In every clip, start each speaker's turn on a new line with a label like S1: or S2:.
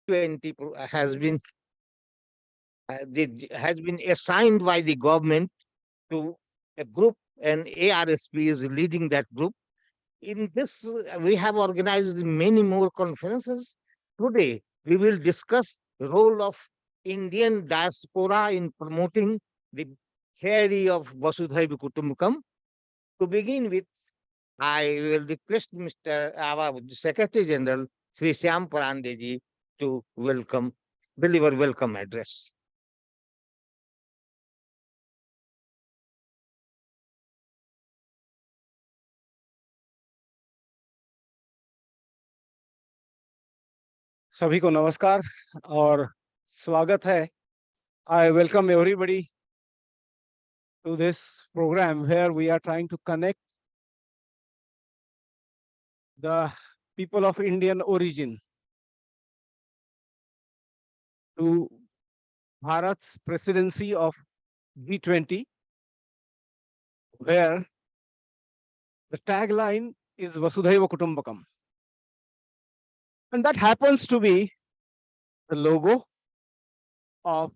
S1: G20 has been assigned by the government to a group, and ARSP is leading that group. In this, we have organized many more conferences. Today, we will discuss the role of Indian diaspora in promoting the theory of Vasudhaiva Kutumbakam. To begin with, I will request Mr. our Secretary General, Sri Syam Parandeji, to deliver welcome address.
S2: सभी को नमस्कार और स्वागत है. I welcome everybody to this program where we are trying to connect the people of Indian origin to Bharat's presidency of G20, where the tagline is Vasudhaiva Kutumbakam. And that happens to be the logo of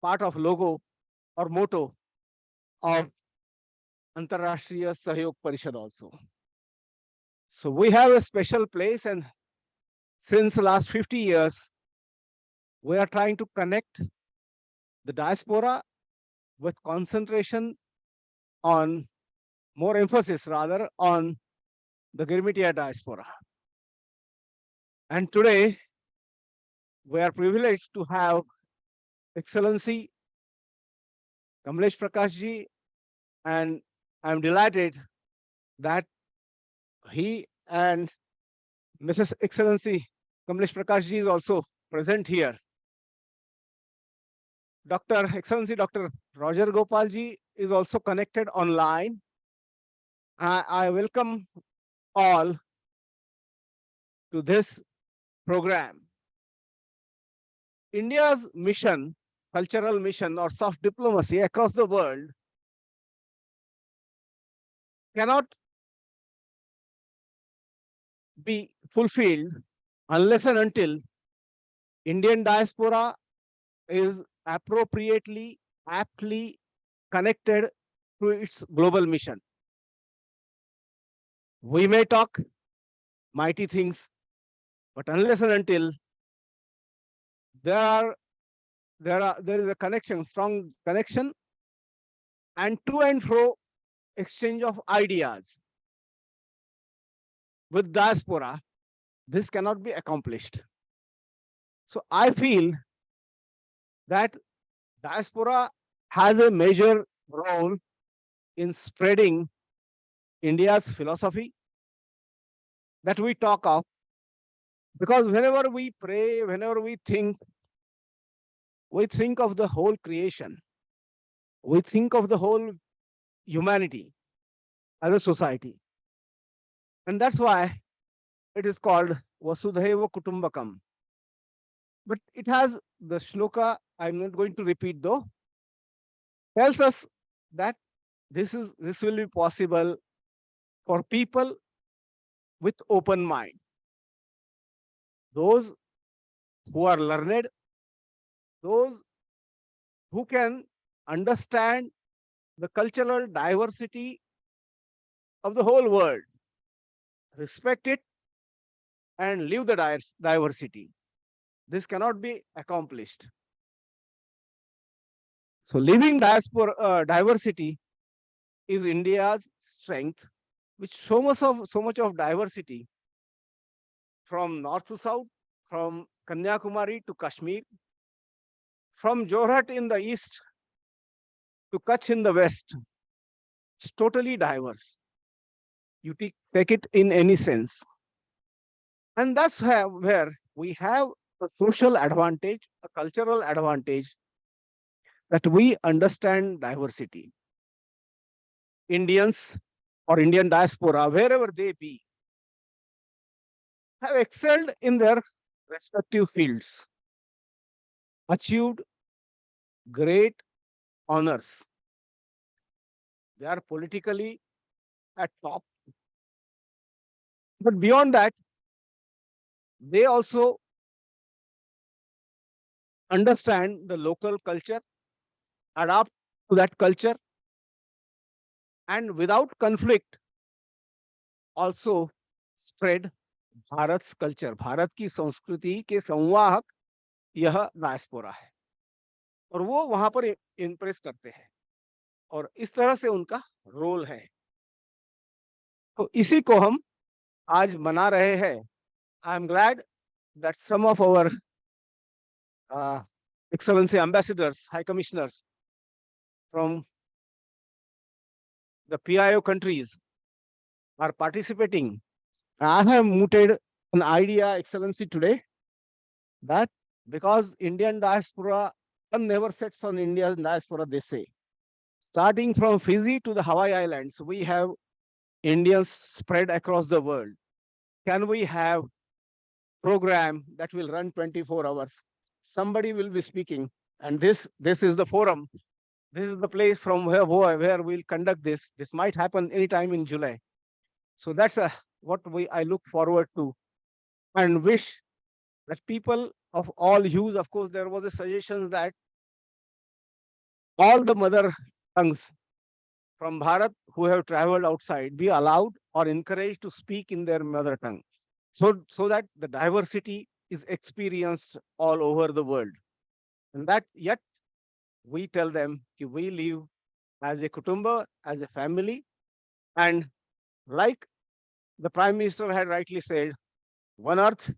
S2: part of logo or motto of Antar Rashtriya Sahayog Parishad also. So we have a special place, and since the last 50 years, we are trying to connect the diaspora with concentration on, more emphasis rather, on the Girmitia diaspora. And today, we are privileged to have Excellency Kamlesh Prakash ji, and I'm delighted that he and Mrs. Excellency Kamlesh Prakash ji is also present here. Excellency Dr. Roger Gopal ji is also connected online. I welcome all to this program. India's mission, cultural mission or soft diplomacy across the world cannot be fulfilled unless and until Indian diaspora is appropriately, aptly connected to its global mission. We may talk mighty things, but unless and until there is a connection, strong connection, and to and fro exchange of ideas with diaspora, this cannot be accomplished. So I feel that diaspora has a major role in spreading India's philosophy that we talk of, because whenever we pray, whenever we think of the whole creation, we think of the whole humanity as a society. And that's why it is called Vasudhaiva Kutumbakam. But it has the shloka, I'm not going to repeat though, tells us that this will be possible for people with open mind. Those who are learned, those who can understand the cultural diversity of the whole world, respect it, and live the diversity. This cannot be accomplished. So living diversity is India's strength, which so much of diversity from north to south, from Kanyakumari to Kashmir, from Jorhat in the east to Kutch in the west. It's totally diverse. You take it in any sense. And that's where we have a social advantage, a cultural advantage, that we understand diversity. Indians or Indian diaspora, wherever they be, have excelled in their respective fields, achieved great honors. They are politically at top. But beyond that, they also understand the local culture, adapt to that culture, and without conflict also spread Bharat culture, Bharat की संस्कृति के संवाहक यह diaspora है और वो वहां पर इम्प्रेस करते हैं और इस तरह से उनका रोल है। तो इसी को हम आज मना रहे हैं। I am glad that some of our excellency ambassadors, high commissioners from the PIO countries are participating. I have mooted an idea, Excellency, today that because Indian diaspora, sun never sets on Indian diaspora, they say. Starting from Fiji to the Hawaii Islands, we have Indians spread across the world. Can we have program that will run 24 hours? Somebody will be speaking, and this is the forum. This is the place from where we'll conduct this. This might happen anytime in July. So that's what I look forward to and wish that people of all hues, of course, there was a suggestion that all the mother tongues from Bharat who have traveled outside be allowed or encouraged to speak in their mother tongue. So that the diversity is experienced all over the world. And that yet we tell them that we live as a kutumba, as a family, and like the Prime Minister had rightly said, one earth,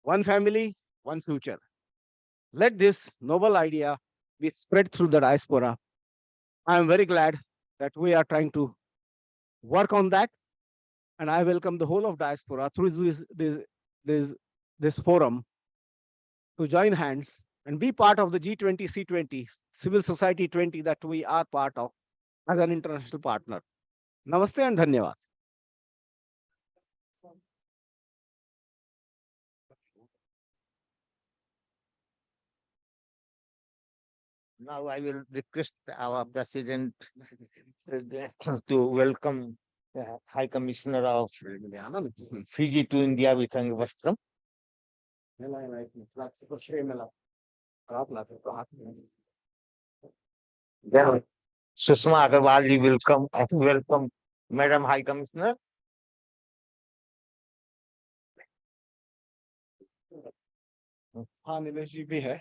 S2: one family, one future. Let this noble idea be spread through the diaspora. I am very glad that we are trying to work on that, and I welcome the whole of diaspora through this forum to join hands and be part of the G20, C20, Civil Society 20 that we are part of as an international partner. Namaste and Dhanyavad.
S1: Now I will request our President to welcome the High Commissioner of Fiji to India with Vastram. Then Sushma Agarwal ji will come and welcome Madam High Commissioner.
S2: हाँ निलेश जी भी है।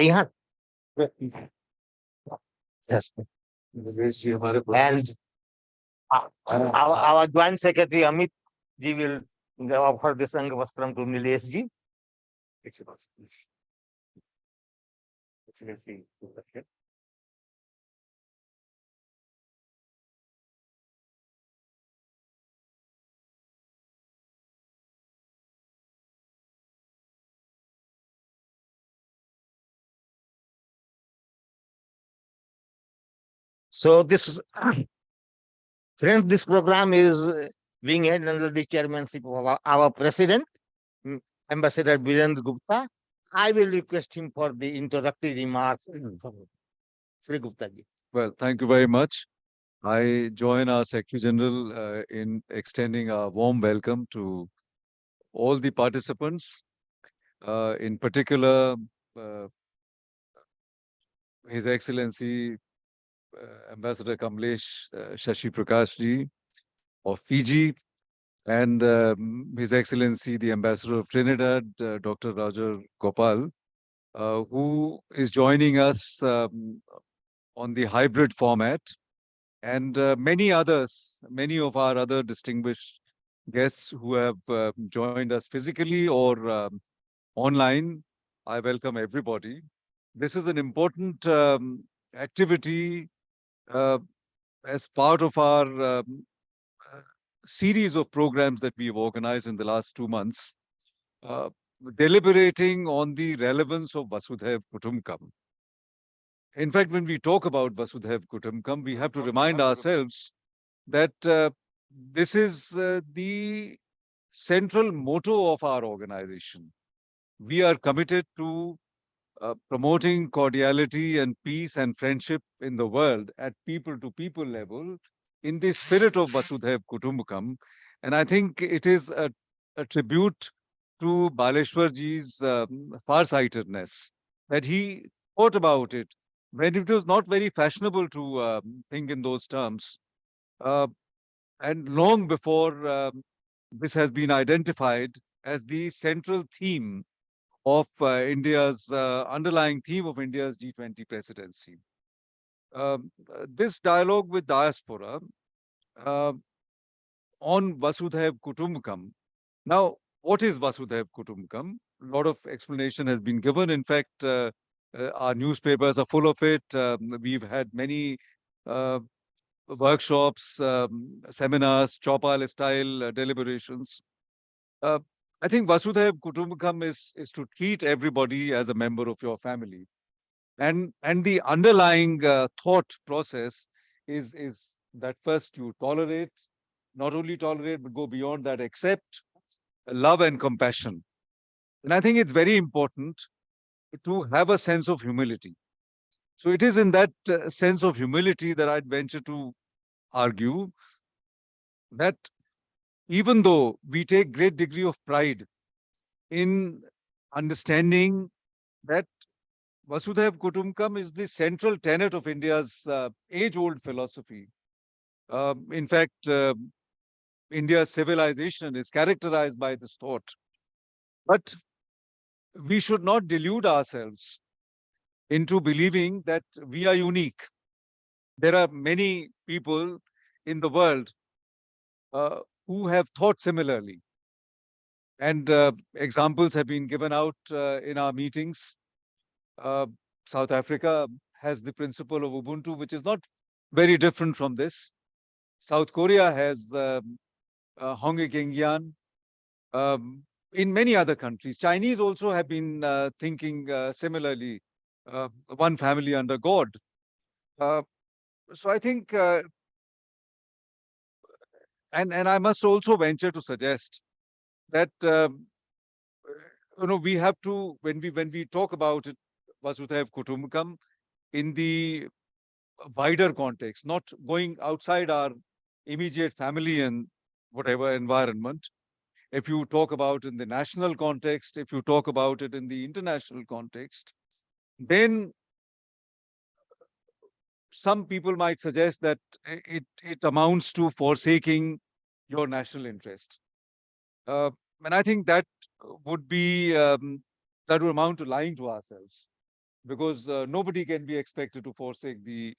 S1: यहाँ and our Joint Secretary Amit ji will offer this Anga Vastram to Nilesh ji. Excellency. So this, friends, this program is being held under the chairmanship of our President, Ambassador Virendra Gupta. I will request him for the introductory remarks. Sri Gupta ji.
S3: Well, thank you very much. I join our Secretary General in extending a warm welcome to all the participants, in particular His Excellency Ambassador Kamlesh Shashi Prakash ji of Fiji, and His Excellency the Ambassador of Trinidad, Dr. Roger Gopal, who is joining us on the hybrid format, and many others, many of our other distinguished guests who have joined us physically or online. I welcome everybody. This is an important activity as part of our series of programs that we've organized in the last 2 months, deliberating on the relevance of Vasudhaiva Kutumbakam. In fact, when we talk about Vasudhaiva Kutumbakam, we have to remind ourselves that this is the central motto of our organization. We are committed to promoting cordiality and peace and friendship in the world at people-to-people level in the spirit of Vasudhaiva Kutumbakam. And I think it is a tribute to Baleshwarji's farsightedness, that he thought about it when it was not very fashionable to think in those terms. Uh, and long before this has been identified as the central theme of India's underlying theme of India's G20 presidency. This dialogue with diaspora uh, on Vasudhaiva Kutumbakam. Now, what is Vasudhaiva Kutumbakam? A lot of explanation has been given. In fact, our newspapers are full of it. We've had many uh, workshops, seminars, Chopal style deliberations. I think Vasudhaiva Kutumbakam is to treat everybody as a member of your family. And the underlying thought process is that first you tolerate, not only tolerate, but go beyond that, accept, love and compassion. And I think it's very important to have a sense of humility. So it is in that sense of humility that I'd venture to argue that even though we take great degree of pride in understanding that Vasudhaiva Kutumbakam is the central tenet of India's age-old philosophy. In fact, India's civilization is characterized by this thought. But we should not delude ourselves into believing that we are unique. There are many people in the world who have thought similarly. And examples have been given out in our meetings. South Africa has the principle of Ubuntu, which is not very different from this. South Korea has Honge Kengyan. In many other countries, Chinese also have been thinking similarly, one family under God. So I think, and I must also venture to suggest that we have to, when we talk about it, Vasudhaiva Kutumbakam, in the wider context, not going outside our immediate family and whatever environment. If you talk about in the national context, if you talk about it in the international context, then some people might suggest that it amounts to forsaking your national interest. And I think that would be, that would amount to lying to ourselves, because nobody can be expected to forsake the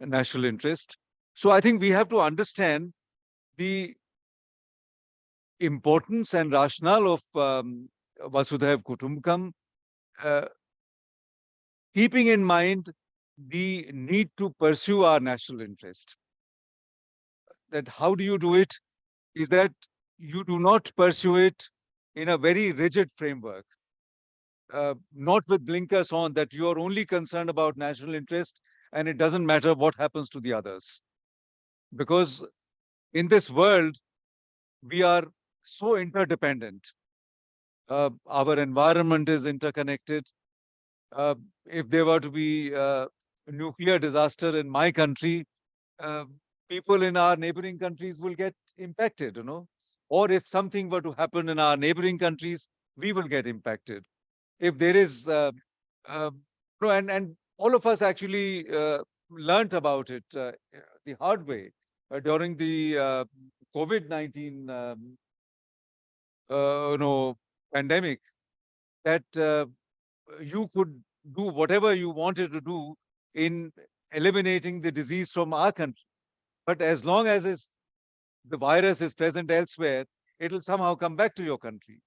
S3: national interest. So I think we have to understand the importance and rationale of Vasudhaiva Kutumbakam, keeping in mind the need to pursue our national interest. That how do you do it? Is that you do not pursue it in a very rigid framework, not with blinkers on, that you are only concerned about national interest and it doesn't matter what happens to the others. Because in this world, we are so interdependent. Our environment is interconnected. If there were to be a nuclear disaster in my country, people in our neighboring countries will get impacted, Or if something were to happen in our neighboring countries, we will get impacted. If there is, and all of us actually learnt about it the hard way during the COVID-19 pandemic, that you could do whatever you wanted to do in eliminating the disease from our country. But as long as the virus is present elsewhere, it will somehow come back to your country.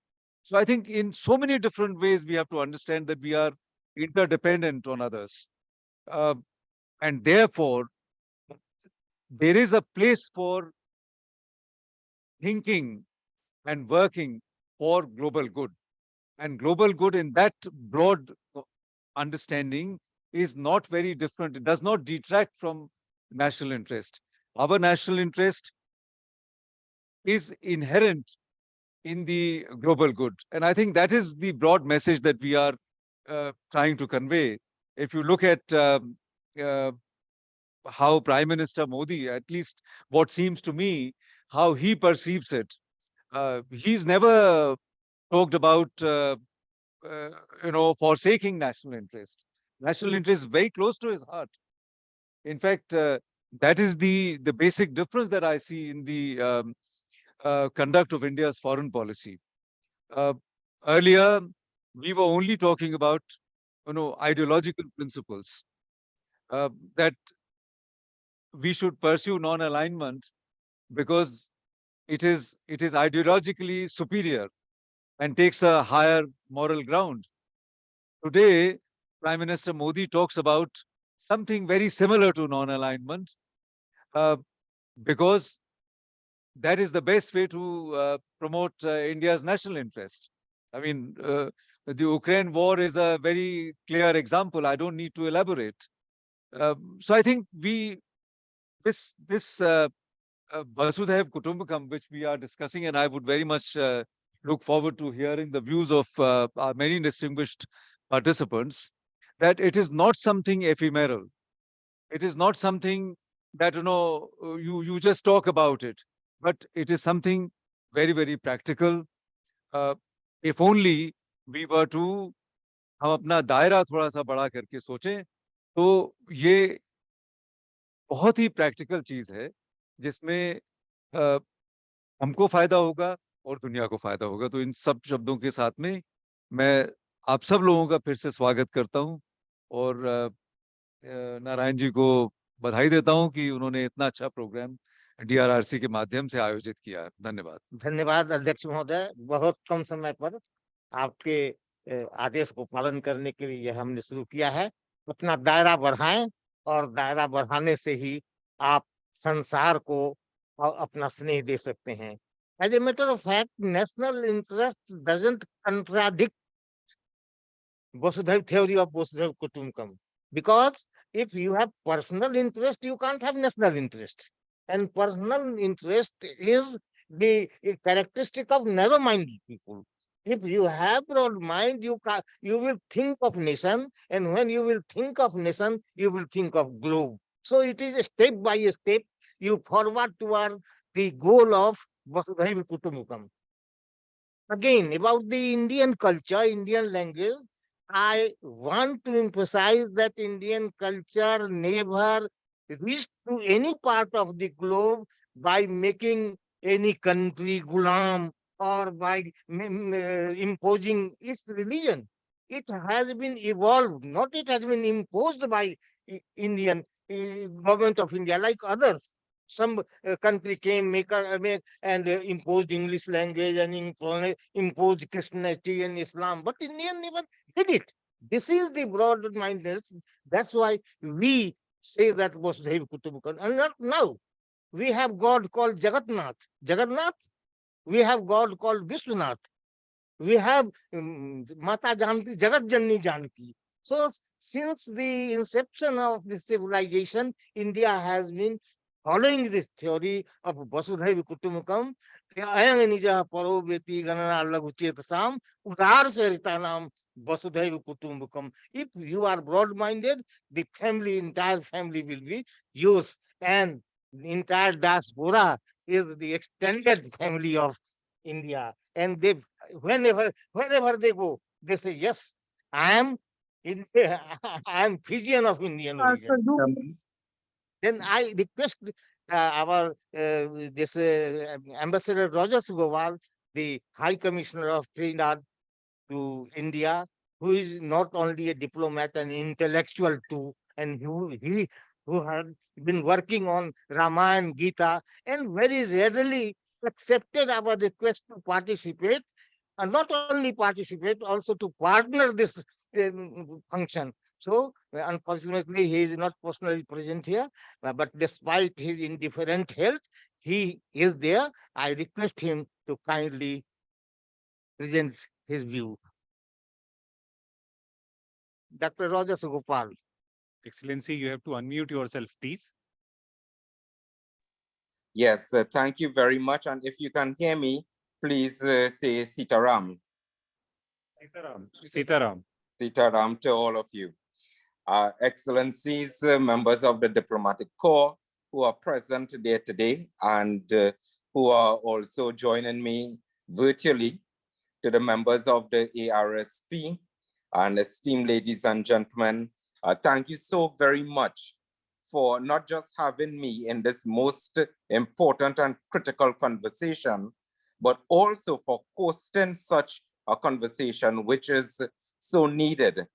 S3: So I think in so many different ways, we have to understand that we are interdependent on others. And therefore, there is a place for thinking and working for global good. And global good in that broad understanding is not very different. It does not detract from national interest. Our national interest is inherent in the global good. And I think that is the broad message that we are trying to convey. If you look at how Prime Minister Modi, at least what seems to me, how he perceives it, he's never talked about, forsaking national interest. National interest is very close to his heart. In fact, that is the basic difference that I see in the conduct of India's foreign policy. Earlier, we were only talking about, ideological principles, that we should pursue non-alignment because it is ideologically superior and takes a higher moral ground. Today, Prime Minister Modi talks about something very similar to non-alignment, because that is the best way to promote India's national interest. I mean, the Ukraine war is a very clear example. I don't need to elaborate. So I think this Vasudhaiva Kutumbakam, which we are discussing, and I would very much look forward to hearing the views of our many distinguished participants, that it is not something ephemeral. It is not something that, you just talk about it, but it is something very, very practical. If only we were to हम अपना दायरा थोड़ा सा बड़ा करके सोचें, तो ये बहुत ही प्रैक्टिकल चीज है जिसमें हमको फायदा होगा और दुनिया को फायदा होगा। तो इन सब शब्दों के साथ में मैं आप सब लोगों का फिर से स्वागत करता हूं और नारायण जी को बधाई देता हूं कि उन्होंने इतना अच्छा प्रोग्राम DRRC के माध्यम से आयोजित किया। धन्यवाद।
S1: धन्यवाद अध्यक्ष महोदय, बहुत कम समय पर आपके आदेश को पालन करने के लिए यह हमने शुरू किया है। अपना दायरा बढ़ाएं और दायरा बढ़ाने से ही आप संसार को अपना स्नेह दे सकते हैं। As a matter of fact, national interest doesn't contradict Vasudhaiva theory of Vasudhaiva Kutumbakam, because if you have personal interest, you can't have national interest, and personal interest is the characteristic of narrow-minded people. If you have broad mind, you will think of nation, and when you will think of nation, you will think of globe. So it is a step by step you forward toward the goal of Vasudhaiva Kutumbakam. Again, about the Indian culture, Indian language, I want to emphasize that Indian culture never reached to any part of the globe by making any country gulam or by imposing its religion. It has been evolved, not it has been imposed by Indian government of India like others. Some country came, make and imposed English language and imposed Christianity and Islam, but Indian never did it. This is the broad mindedness. That's why we say that Vasudhaiva Kutumbakam. And not now. We have God called Jagannath. Jagannath. We have God called Vishwanath. We have Mata Janki, Jagat Janni Janki. So since the inception of this civilization, India has been following this theory of Vasudhaiva Kutumbakam. Ayang nija paro beti ganana laguchetasam udar seritanam Vasudhaiva Kutumbakam. If you are broad-minded, the family, entire family will be yours, and the entire diaspora is the extended family of India. And they, wherever they go, they say, yes, I am Fijian of Indian origin. Then I request our this Ambassador Roger Gowal, the High Commissioner of Trinidad to India, who is not only a diplomat and intellectual too, and who had been working on Ramayana, Gita, and very readily accepted our request to participate, and not only participate, also to partner this function. So unfortunately, he is not personally present here, but despite his indifferent health, he is there. I request him to kindly present his view. Dr. Roger Gopal.
S4: Excellency, you have to unmute yourself, please.
S5: Yes, thank you very much. And if you can hear me, please say Sitaram.
S4: Sitaram. Sitaram.
S5: Sitaram to all of you. Excellencies, members of the Diplomatic Corps who are present there today and who are also joining me virtually. to the members of the ARSP, and esteemed ladies and gentlemen, thank you so very much for not just having me in this most important and critical conversation, but also for hosting such a conversation, which is so needed.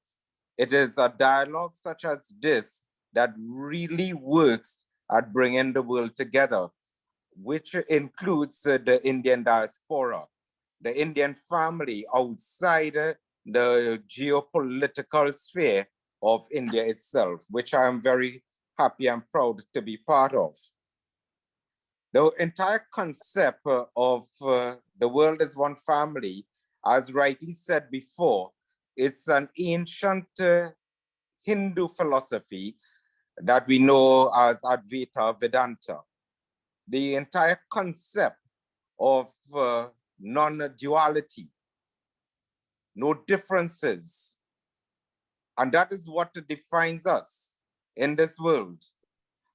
S5: It is a dialogue such as this that really works at bringing the world together, which includes the Indian diaspora, the Indian family outside the geopolitical sphere of India itself, which I am very happy and proud to be part of. The entire concept of the world is one family, as rightly said before, it's an ancient Hindu philosophy that we know as Advaita Vedanta. The entire concept of non-duality, no differences. And that is what defines us in this world.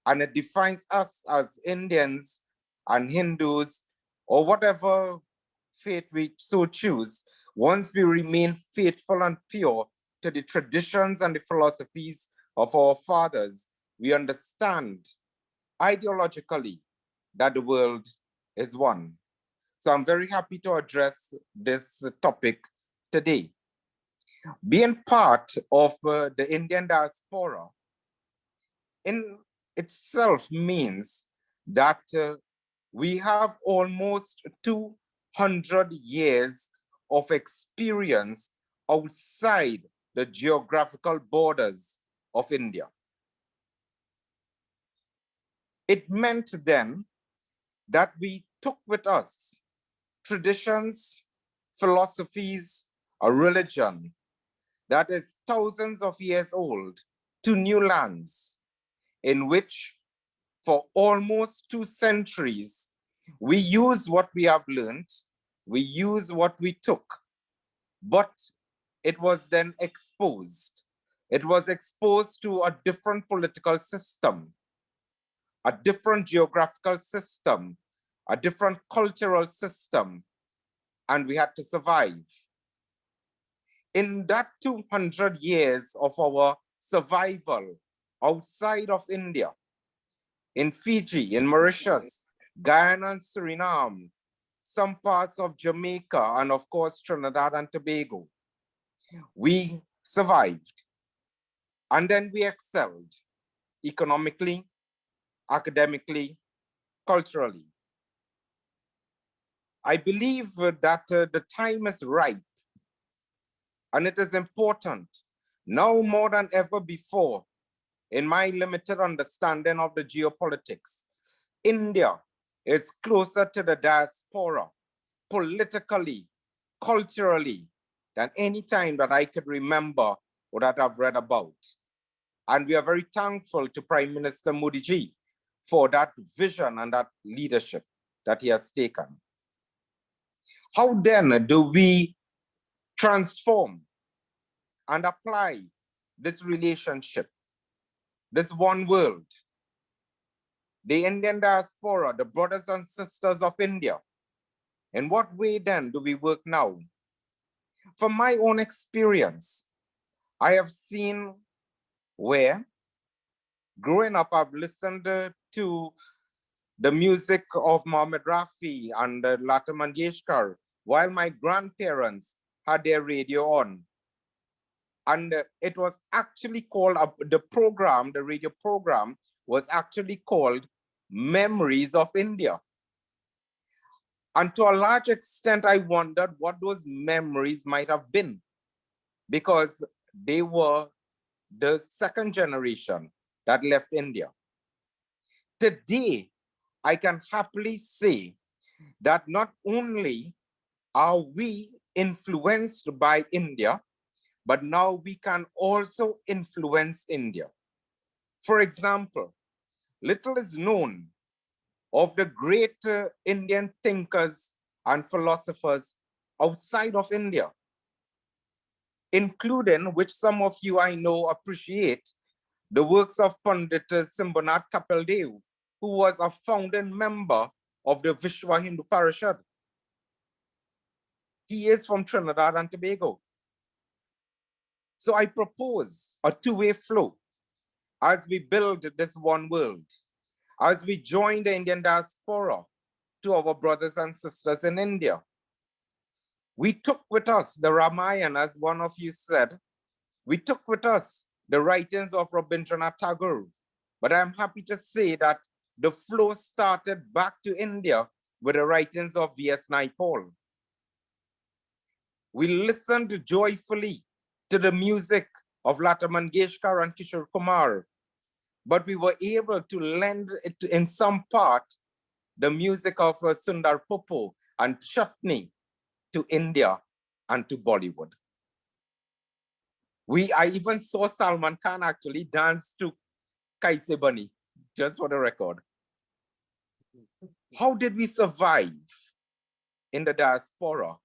S5: And it defines us as Indians and Hindus, or whatever faith we so choose, once we remain faithful and pure to the traditions and the philosophies of our fathers, we understand ideologically that the world is one. So I'm very happy to address this topic today. Being part of the Indian diaspora in itself means that we have almost 200 years of experience outside the geographical borders of India. It meant then that we took with us traditions, philosophies, a religion that is thousands of years old to new lands, in which for almost 2 centuries, we use what we have learned, we use what we took, but it was then exposed. It was exposed to a different political system, a different geographical system, a different cultural system, and we had to survive. In that 200 years of our survival outside of India, in Fiji, in Mauritius, Guyana and Suriname, some parts of Jamaica, and of course, Trinidad and Tobago, we survived. And then we excelled economically, academically, culturally. I believe that the time is ripe, and it is important now more than ever before, in my limited understanding of the geopolitics. India is closer to the diaspora politically, culturally, than any time that I could remember or that I've read about. And we are very thankful to Prime Minister Modi ji for that vision and that leadership that he has taken. How then do we transform and apply this relationship, this one world? The Indian diaspora, the brothers and sisters of India, in what way then do we work now? From my own experience, I have seen where, growing up, I've listened to the music of Mohammed Rafi and Lata Mangeshkar, while my grandparents had their radio on. And it was actually called, the radio program was actually called Memories of India. And to a large extent, I wondered what those memories might have been, because they were the second generation that left India. Today, I can happily say that not only are we influenced by India, but now we can also influence India. For example, little is known of the great Indian thinkers and philosophers outside of India, including, which some of you I know appreciate, the works of Pandit Simbanath Kapil Dev, who was a founding member of the Vishwa Hindu Parishad. He is from Trinidad and Tobago. So I propose a two-way flow as we build this one world, as we join the Indian diaspora to our brothers and sisters in India. We took with us the Ramayana, as one of you said. We took with us the writings of Rabindranath Tagore. But I'm happy to say that the flow started back to India with the writings of V.S. Naipaul. We listened joyfully to the music of Lata Mangeshkar and Kishore Kumar, but we were able to lend it in some part the music of Sundar Popo and Chutney to India and to Bollywood. I even saw Salman Khan actually dance to Kaise Bani, just for the record. How did we survive in the diaspora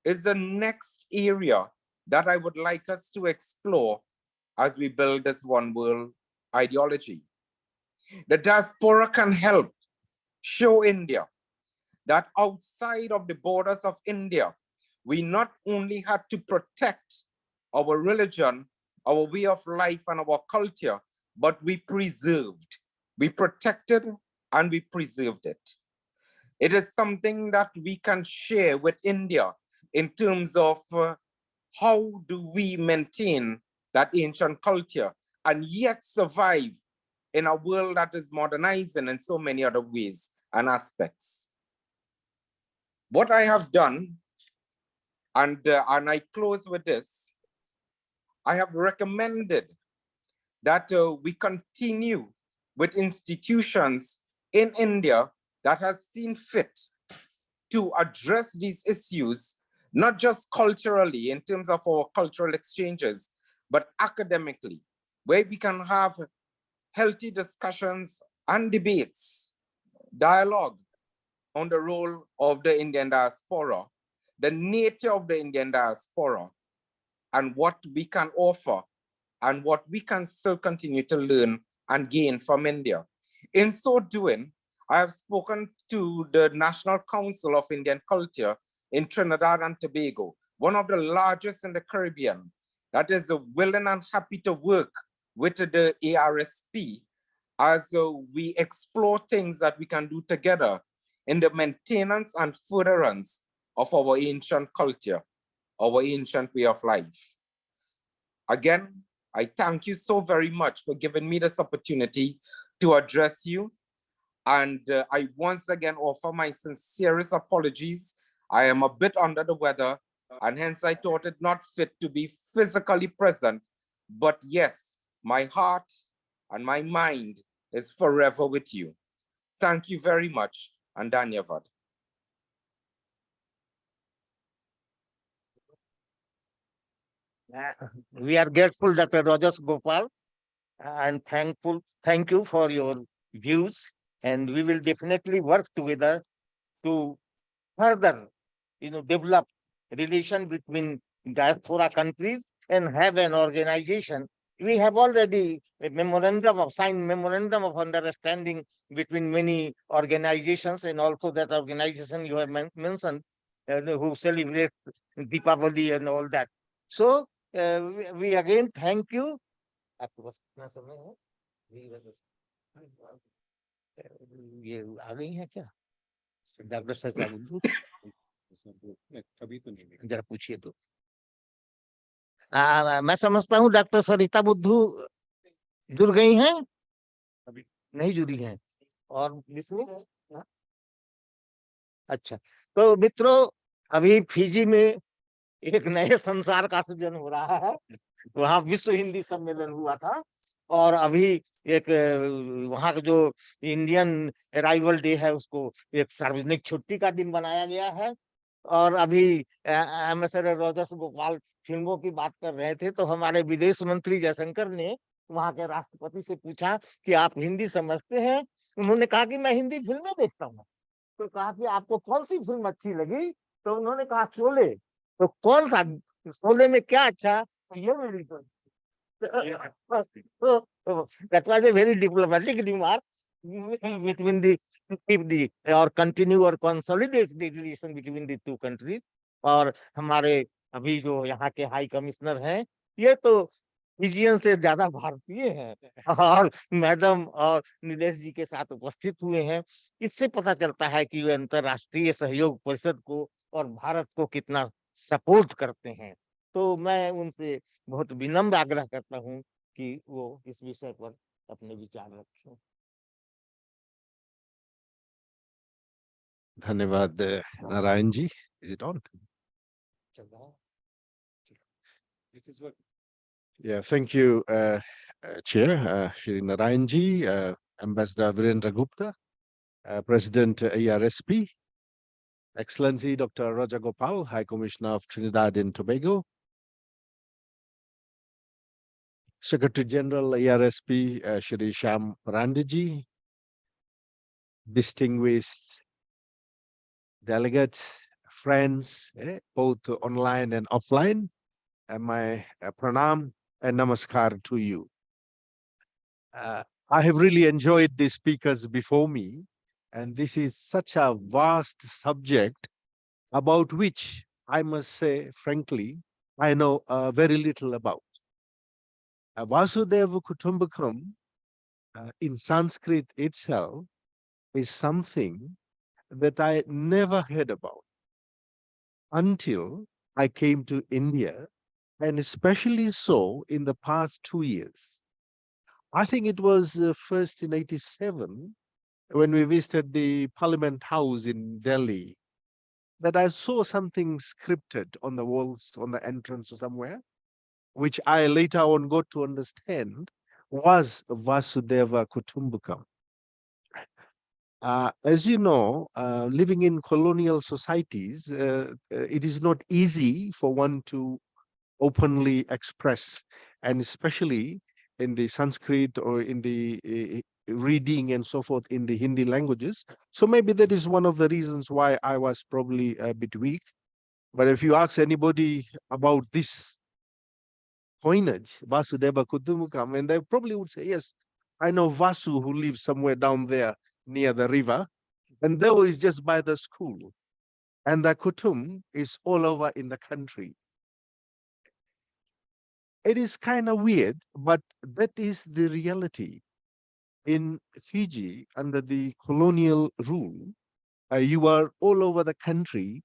S5: is the next area that I would like us to explore as we build this one world ideology. The diaspora can help show India that outside of the borders of India, we not only had to protect our religion, our way of life, and our culture, but we preserved, we protected, and we preserved it. It is something that we can share with India in terms of how do we maintain that ancient culture and yet survive in a world that is modernizing in so many other ways and aspects. What I have done, and I close with this, I have recommended that we continue with institutions in India that has seen fit to address these issues, not just culturally in terms of our cultural exchanges, but academically, where we can have healthy discussions and debates, dialogue on the role of the Indian diaspora, the nature of the Indian diaspora, and what we can offer and what we can still continue to learn and gain from India. In so doing, I have spoken to the National Council of Indian Culture in Trinidad and Tobago, one of the largest in the Caribbean, that is willing and happy to work with the ARSP as we explore things that we can do together in the maintenance and furtherance of our ancient culture, our ancient way of life. Again, I thank you so very much for giving me this opportunity to address you. And I once again offer my sincerest apologies. I am a bit under the weather, and hence I thought it not fit to be physically present. But yes, my heart and my mind is forever with you. Thank you very much, and Dhanyavad.
S1: We are grateful, Dr. Rajas Gopal, and thank you for your views, and we will definitely work together to further, develop relation between diaspora countries and have an organization. We have already signed memorandum of understanding between many organizations, and also that organization you have mentioned, who celebrate Deepavali and all that. So we again thank you. आपके पास कितना समय है? ये आ गई है क्या? Doctor सरिता बुद्धू
S4: अभी तो नहीं
S1: जरा पूछिए तो। मैं समझता हूँ डॉक्टर सरिता बुद्धू जुड़ गई हैं,
S4: अभी
S1: नहीं जुड़ी हैं। और विष्णु, अच्छा, तो मित्रों, अभी फिजी में एक नए संसार का सृजन हो रहा है। वहाँ विश्व हिंदी सम्मेलन हुआ था, और अभी एक वहाँ का जो इंडियन अराइवल डे है, उसको एक सार्वजनिक छुट्टी का दिन बनाया गया है। और अभी एम्बेसडर रॉजर्स गोपाल फिल्मों की बात कर रहे थे, तो हमारे विदेश मंत्री जयशंकर ने वहाँ के राष्ट्रपति से पूछा कि आप हिंदी समझते हैं? उन्होंने कहा कि मैं हिंदी फिल्में देखता हूँ। तो कहा कि आपको कौन सी फिल्म अच्छी लगी? तो उन्होंने कहा शोले। तो कौन था शोले में क्या अच्छा? तो ये मेरी so that was a very diplomatic remark between the or continue or consolidate the relation between the two countries. और हमारे अभी जो यहाँ के हाई कमिश्नर हैं, ये तो फिजियन से ज्यादा भारतीय हैं और मैडम और नीलेश जी के साथ उपस्थित हुए हैं। इससे पता चलता है कि वे अंतर्राष्ट्रीय सहयोग परिषद को और भारत को कितना सपोर्ट करते हैं। तो मैं उनसे बहुत विनम्र आग्रह करता हूँ कि वो इस विषय पर अपने विचार रखें।
S6: धन्यवाद Narayan ji. Is it on?
S4: It is what
S6: Yeah, thank you, Chair Shri Narayan ji, Ambassador Virendra Gupta, President ARSP, Excellency Dr. Raja Gopal, High Commissioner of Trinidad and Tobago, Secretary General ARSP Shri Sham Parandiji, distinguished delegates, friends, both online and offline, and my pranam and namaskar to you. I have really enjoyed the speakers before me, and this is such a vast subject about which I must say, frankly, I know very little about. Vasudhaiva Kutumbakam in Sanskrit itself is something that I never heard about until I came to India, and especially so in the past 2 years. I think it was first in 87 when we visited the Parliament House in Delhi that I saw something scripted on the walls, on the entrance or somewhere, which I later on got to understand was Vasudhaiva Kutumbakam. As you know, living in colonial societies, it is not easy for one to openly express, and especially in the Sanskrit or in the reading and so forth in the Hindi languages. So maybe that is one of the reasons why I was probably a bit weak. But if you ask anybody about this coinage, Vasudhaiva Kutumbakam, and they probably would say, yes, I know Vasu who lives somewhere down there near the river, and Dev is just by the school. And the Kutum is all over in the country. It is kind of weird, but that is the reality. In Fiji, under the colonial rule, you are all over the country,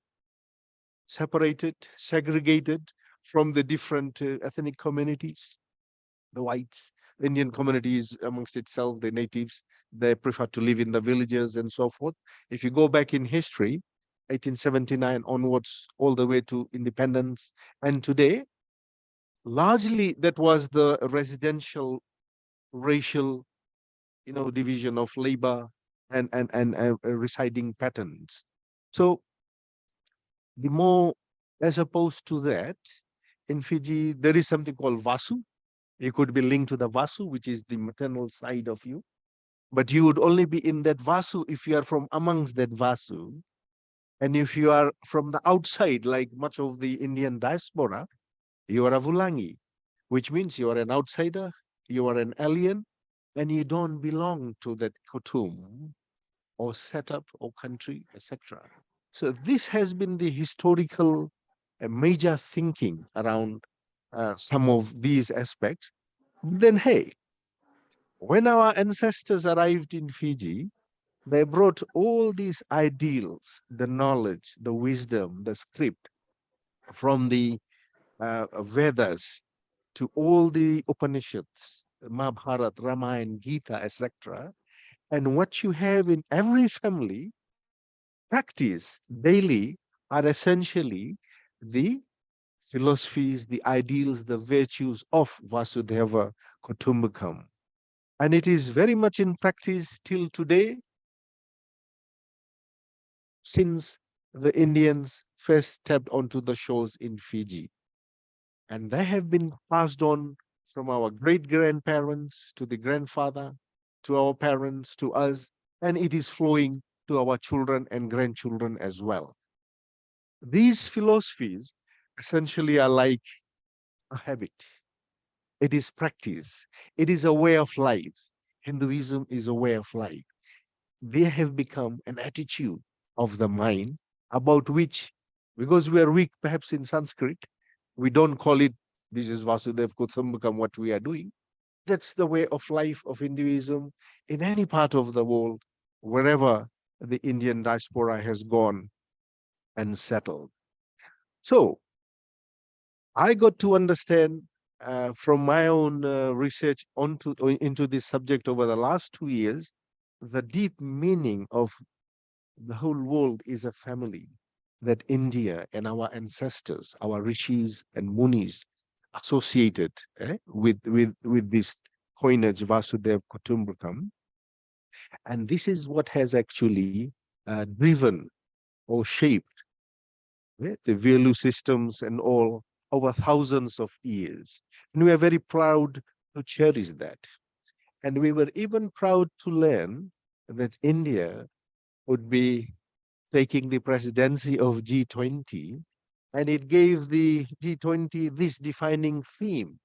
S6: separated, segregated from the different ethnic communities. The whites, the Indian communities amongst itself, the natives, they prefer to live in the villages and so forth. If you go back in history, 1879 onwards, all the way to independence, and today, largely that was the residential, racial, division of labor and residing patterns. So the more, as opposed to that, in Fiji, there is something called Vasu. You could be linked to the Vasu, which is the maternal side of you. But you would only be in that Vasu if you are from amongst that Vasu. And if you are from the outside, like much of the Indian diaspora, you are a Vulangi, which means you are an outsider, you are an alien, and you don't belong to that kutum or setup or country, etc. So this has been the historical major thinking around some of these aspects. Then, hey, when our ancestors arrived in Fiji, they brought all these ideals, the knowledge, the wisdom, the script from the Vedas to all the Upanishads, Mahabharata, Ramayana, Gita, etc. And what you have in every family, practice daily, are essentially the philosophies, the ideals, the virtues of Vasudhaiva Kutumbakam. And it is very much in practice till today, since the Indians first stepped onto the shores in Fiji. And they have been passed on from our great grandparents to the grandfather, to our parents, to us, and it is flowing to our children and grandchildren as well. These philosophies essentially are like a habit. It is practice. It is a way of life. Hinduism is a way of life. They have become an attitude of the mind about which because we are weak perhaps in Sanskrit, we don't call it, this is Vasudhaiva Kutumbakam, what we are doing. That's the way of life of Hinduism in any part of the world, wherever the Indian diaspora has gone and settled. So I got to understand from my own research into this subject over the last 2 years, the deep meaning of the whole world is a family, that India and our ancestors, our rishis and munis associated with this coinage Vasudhaiva Kutumbakam. And this is what has actually driven or shaped the value systems and all over thousands of years. And we are very proud to cherish that. And we were even proud to learn that India would be taking the presidency of G20, and it gave the G20 this defining theme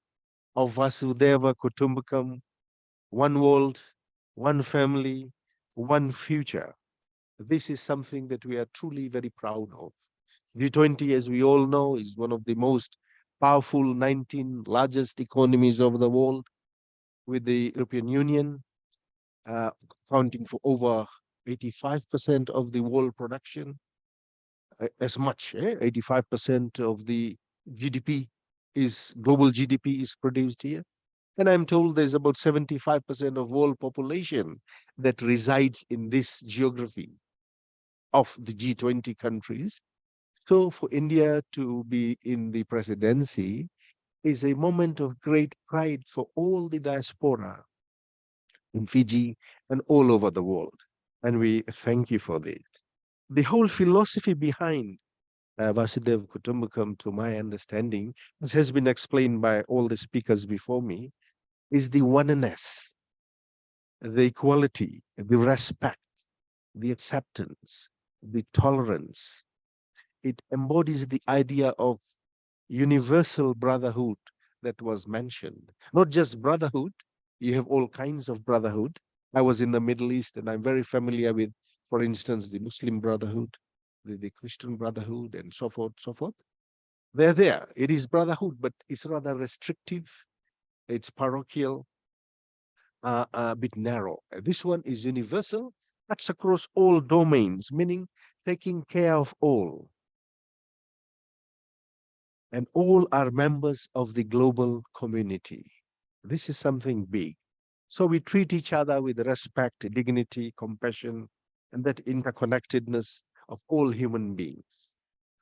S6: of Vasudhaiva Kutumbakam, one world, one family, one future. This is something that we are truly very proud of. G20, as we all know, is one of the most powerful 19 largest economies of the world, with the European Union accounting for over 85% of the world production, as much, 85% of the GDP global GDP is produced here. And I'm told there's about 75% of world population that resides in this geography of the G20 countries. So for India to be in the presidency is a moment of great pride for all the diaspora in Fiji and all over the world. And we thank you for that. The whole philosophy behind Vasudhaiva Kutumbakam, to my understanding, as has been explained by all the speakers before me, is the oneness, the equality, the respect, the acceptance, the tolerance. It embodies the idea of universal brotherhood that was mentioned. Not just brotherhood, you have all kinds of brotherhood. I was in the Middle East and I'm very familiar with, for instance, the Muslim Brotherhood, the Christian Brotherhood, and so forth, so forth. They're there. It is brotherhood, but it's rather restrictive. It's parochial, a bit narrow. This one is universal, cuts across all domains, meaning taking care of all. And all are members of the global community. This is something big. So we treat each other with respect, dignity, compassion, and that interconnectedness of all human beings.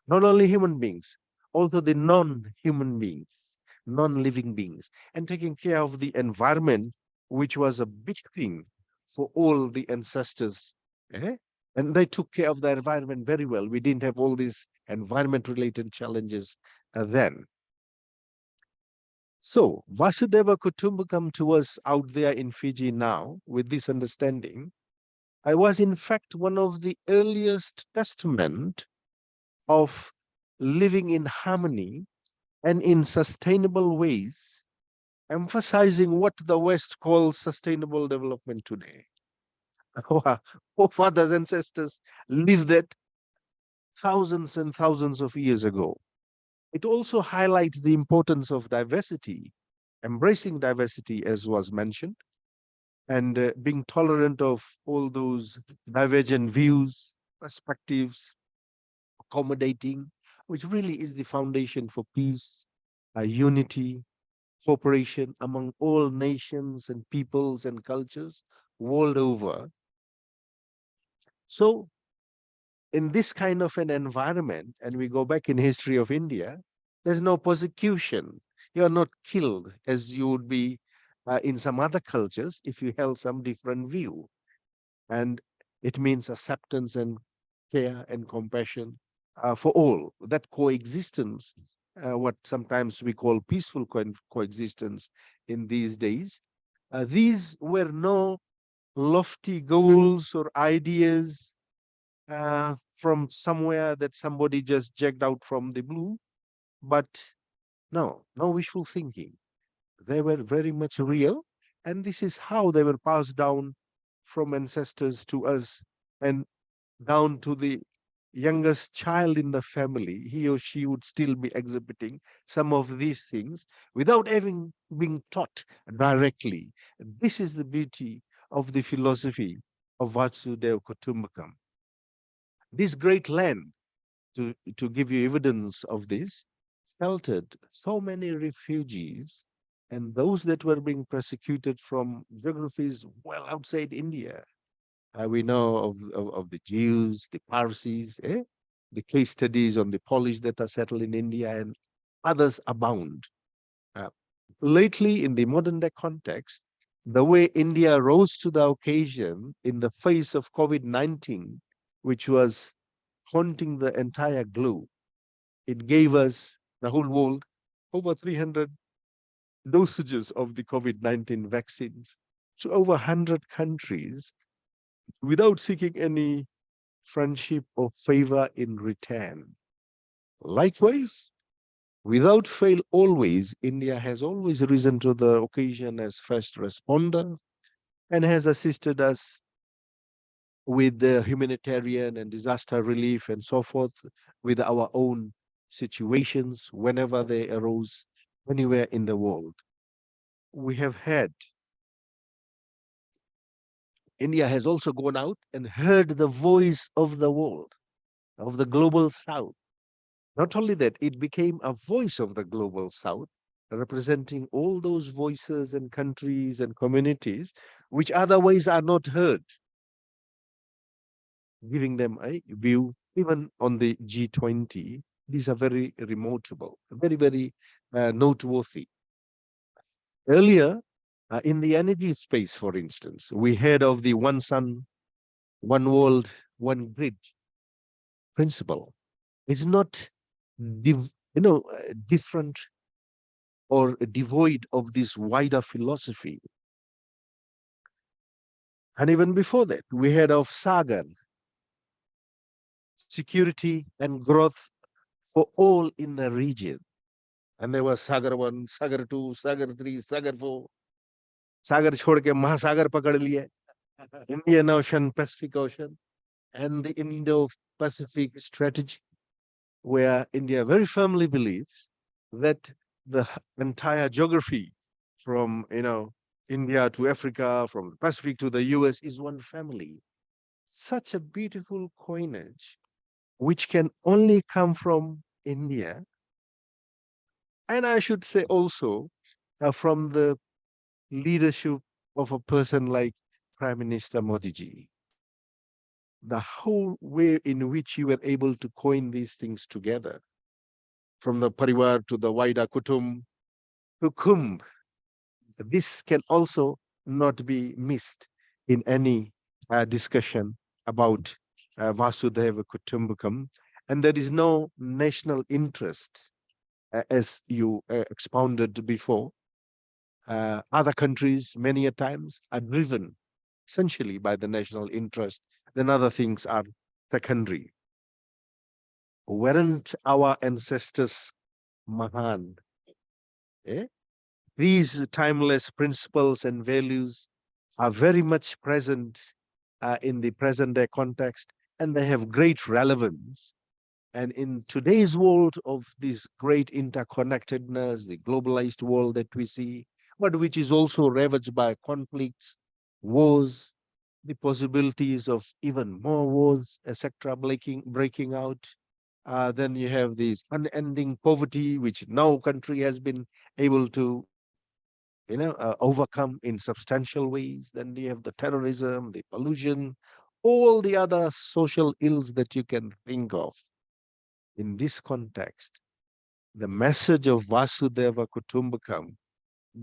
S6: Not only human beings, also the non-human beings, non-living beings, and taking care of the environment, which was a big thing for all the ancestors. And they took care of the environment very well. We didn't have all these environment-related challenges then. So Vasudhaiva Kutumbakam to us out there in Fiji now, with this understanding, I was in fact one of the earliest testament of living in harmony and in sustainable ways, emphasizing what the West calls sustainable development today. Our forefathers, ancestors lived that thousands and thousands of years ago. It also highlights the importance of diversity, embracing diversity, as was mentioned, and being tolerant of all those divergent views, perspectives, accommodating, which really is the foundation for peace, unity, cooperation among all nations and peoples and cultures world over. So in this kind of an environment, and we go back in history of India, there's no persecution. You are not killed as you would be in some other cultures if you held some different view. And it means acceptance and care and compassion for all. That coexistence, what sometimes we call peaceful coexistence in these days, these were no lofty goals or ideas from somewhere that somebody just jacked out from the blue, but no wishful thinking. They were very much real, and this is how they were passed down from ancestors to us and down to the youngest child in the family, he or she would still be exhibiting some of these things without having been taught directly. This is the beauty of the philosophy of Vasudhaiva Kutumbakam. This great land, to give you evidence of this, sheltered so many refugees and those that were being persecuted from geographies well outside India. We know of the Jews, the Parsis, the case studies on the Polish that are settled in India, and others abound. Uh, Lately, in the modern day context, the way India rose to the occasion in the face of COVID-19, which was haunting the entire globe, it gave us, the whole world, over 300 dosages of the COVID-19 vaccines to over 100 countries without seeking any friendship or favor in return. Likewise, without fail, always, India has always risen to the occasion as first responder and has assisted us with the humanitarian and disaster relief and so forth with our own situations whenever they arose anywhere in the world. We have had, India has also gone out and heard the voice of the world, of the global south. Not only that, it became a voice of the global south, representing all those voices and countries and communities which otherwise are not heard, giving them a view. Even on the G20, these are very remarkable, very noteworthy. Earlier, in the energy space, for instance, we heard of the one sun, one world, one grid principle. It's not different or devoid of this wider philosophy. And even before that, we heard of Sagar, security and growth for all in the region. And there was Sagar 1, Sagar 2, Sagar 3, Sagar 4. Sagar chhod ke Mahasagar pakad liye. Indian Ocean, Pacific Ocean, and the Indo-Pacific strategy, where India very firmly believes that the entire geography from India to Africa, from the Pacific to the US is one family. Such a beautiful coinage, which can only come from India. And I should say also from the leadership of a person like Prime Minister Modi ji. The whole way in which you were able to coin these things together, from the Parivar to the Vaida Kutum to Kumbh, this can also not be missed in any discussion about Vasudhaiva Kutumbakam. And there is no national interest, as you expounded before. Other countries, many a times, are driven essentially by the national interest, then other things are secondary. Weren't our ancestors Mahan? These timeless principles and values are very much present in the present day context, and they have great relevance. And in today's world of this great interconnectedness, the globalized world that we see, but which is also ravaged by conflicts, wars, the possibilities of even more wars, etc., breaking out. Then you have this unending poverty, which no country has been able to overcome in substantial ways. Then you have the terrorism, the pollution, all the other social ills that you can think of. In this context, the message of Vasudhaiva Kutumbakam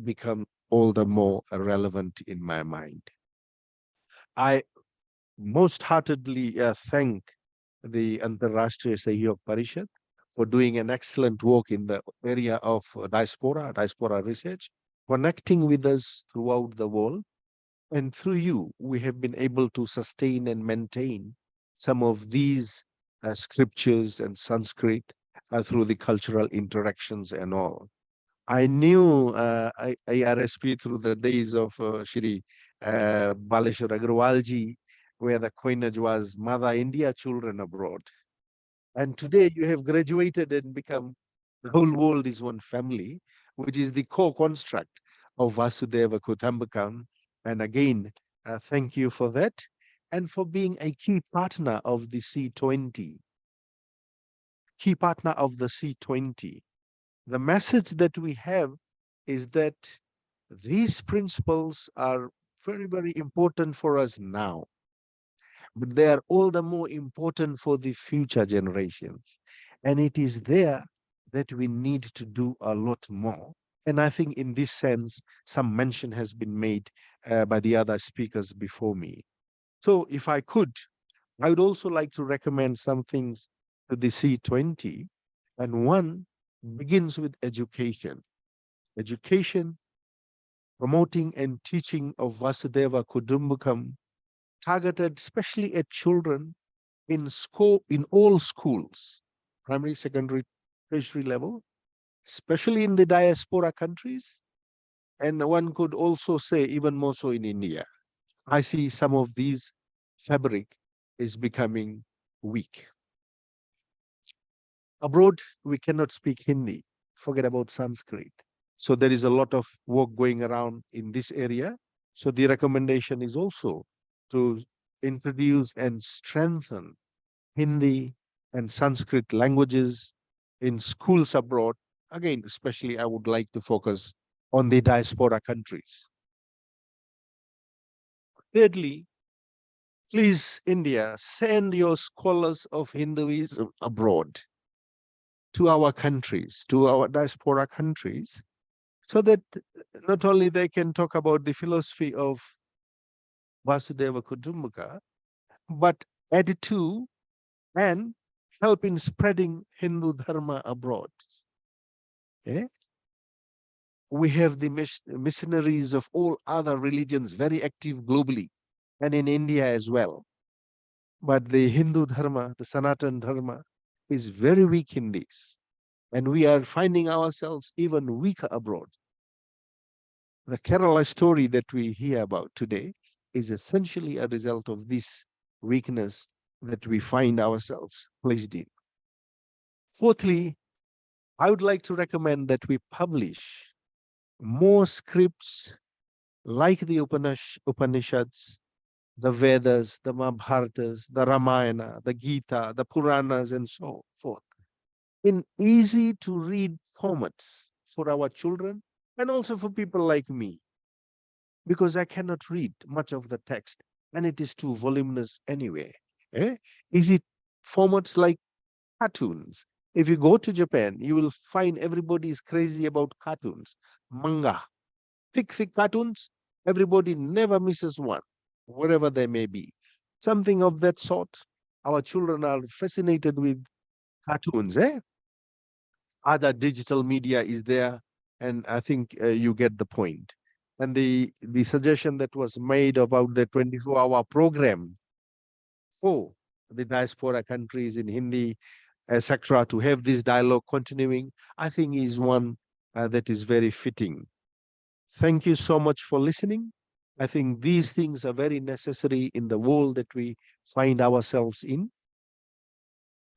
S6: becomes all the more relevant in my mind. I most heartedly thank the Antar Rashtriya Sahayog Parishad for doing an excellent work in the area of diaspora research, connecting with us throughout the world. And through you, we have been able to sustain and maintain some of these scriptures and Sanskrit through the cultural interactions and all. I knew ARSP through the days of Shri Baleshwar Agrawalji, where the coinage was Mother India, Children Abroad. And today you have graduated and become the whole world is one family, which is the core construct of Vasudhaiva Kutumbakam. And again, thank you for that and for being a key partner of the C20, key partner of the C20. The message that we have is that these principles are very, very important for us now, but they are all the more important for the future generations. And it is there that we need to do a lot more. And I think in this sense, some mention has been made by the other speakers before me. So if I could, I would also like to recommend some things to the C20. And one begins with education. Education, promoting and teaching of Vasudhaiva Kutumbakam, targeted especially at children in school, in all schools, primary, secondary, tertiary level, especially in the diaspora countries. And one could also say even more so in India. I see some of these fabric is becoming weak. Abroad, we cannot speak Hindi. Forget about Sanskrit. So there is a lot of work going around in this area. So the recommendation is also to introduce and strengthen Hindi and Sanskrit languages in schools abroad. Again, especially I would like to focus on the diaspora countries. Thirdly, please, India, send your scholars of Hinduism abroad to our countries, to our diaspora countries, so that not only they can talk about the philosophy of Vasudhaiva Kutumbaka, but add to and help in spreading Hindu Dharma abroad. Okay? We have the missionaries of all other religions very active globally and in India as well. But the Hindu Dharma, the Sanatan Dharma, is very weak in this. And we are finding ourselves even weaker abroad. The Kerala story that we hear about today is essentially a result of this weakness that we find ourselves placed in. Fourthly, I would like to recommend that we publish more scripts like the Upanishads, the Vedas, the Mahabharatas, the Ramayana, the Gita, the Puranas, and so forth, in easy to read formats for our children and also for people like me, because I cannot read much of the text and it is too voluminous anyway. Easy formats like cartoons. If you go to Japan, you will find everybody is crazy about cartoons, manga, thick cartoons. Everybody never misses one, wherever they may be. Something of that sort. Our children are fascinated with cartoons. Other digital media is there, and I think you get the point. And the suggestion that was made about the 24-hour program for the diaspora countries in Hindi, etc., to have this dialogue continuing, I think is one that is very fitting. Thank you so much for listening. I think these things are very necessary in the world that we find ourselves in.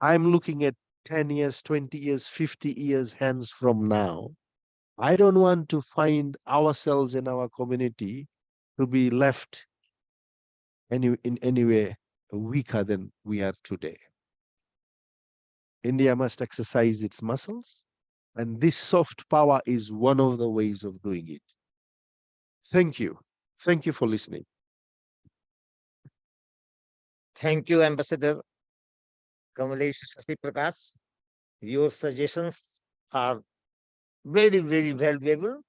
S6: I'm looking at 10 years, 20 years, 50 years hence from now. I don't want to find ourselves in our community to be left in any way weaker than we are today. India must exercise its muscles, and this soft power is one of the ways of doing it. Thank you. Thank you for listening.
S1: Thank you, Ambassador Kamalesh Shashi Prakash. Your suggestions are very, very valuable,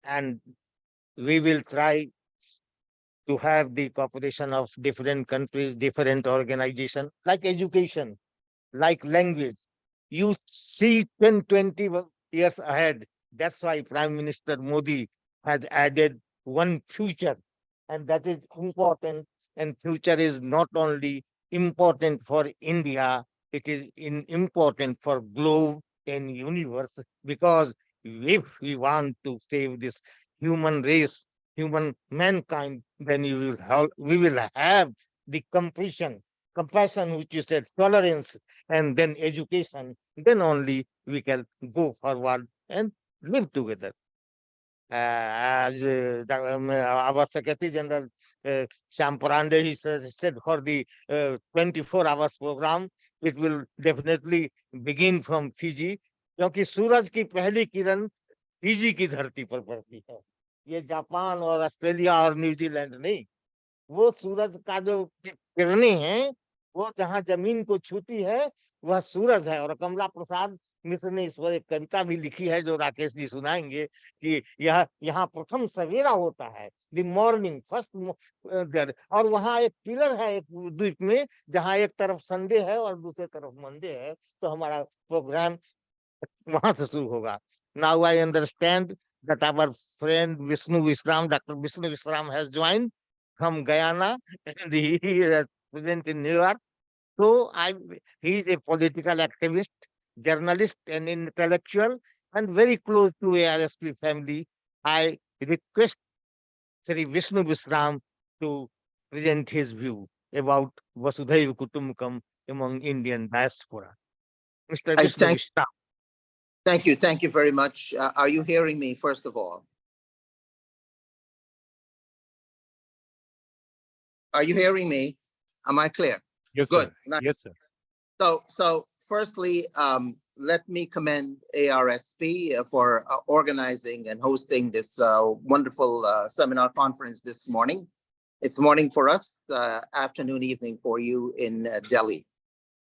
S1: and we will try to have the cooperation of different countries, different organizations, like education, like language. You see 10, 20 years ahead. That's why Prime Minister Modi has added one future, and that is important. And future is not only important for India, it is important for globe and universe, because if we want to save this human race, human mankind, then we will have the completion compassion, which you said, tolerance, and then education, then only we can go forward and live together. As our Secretary General Shyam Parande, he said for the 24 hours program, it will definitely begin from Fiji, क्योंकि सूरज की पहली किरण Fiji की धरती पर पड़ती है। ये Japan और ऑस्ट्रेलिया और न्यूजीलैंड नहीं, वो सूरज का जो किरणें हैं, वो जहाँ जमीन को छूती है वह सूरज है। और कमला प्रसाद मिश्र ने इस पर एक कविता भी लिखी है जो राकेश जी सुनाएंगे कि यह यहाँ प्रथम सवेरा होता है, द मॉर्निंग फर्स्ट, और वहाँ एक पिलर है एक द्वीप में जहाँ एक तरफ संडे है और दूसरी तरफ मंडे है, तो हमारा प्रोग्राम वहां से शुरू होगा। Now I understand that our friend Dr. Vishnu Visram has joined from Guyana, and he is present in New York. So he is a political activist, journalist, and intellectual, and very close to ARSP family. I request Sri Vishnu Visram to present his view about Vasudhaiva Kutumbakam among Indian diaspora. Mr. Vishnu Visram.
S7: Thank you. Thank you very much. Are you hearing me, first of all? Are you hearing me? Am I clear?
S4: Yes,
S7: Good.
S4: sir. Yes, sir.
S7: So firstly, let me commend ARSP for organizing and hosting this wonderful seminar conference this morning. It's morning for us, afternoon, evening for you in Delhi.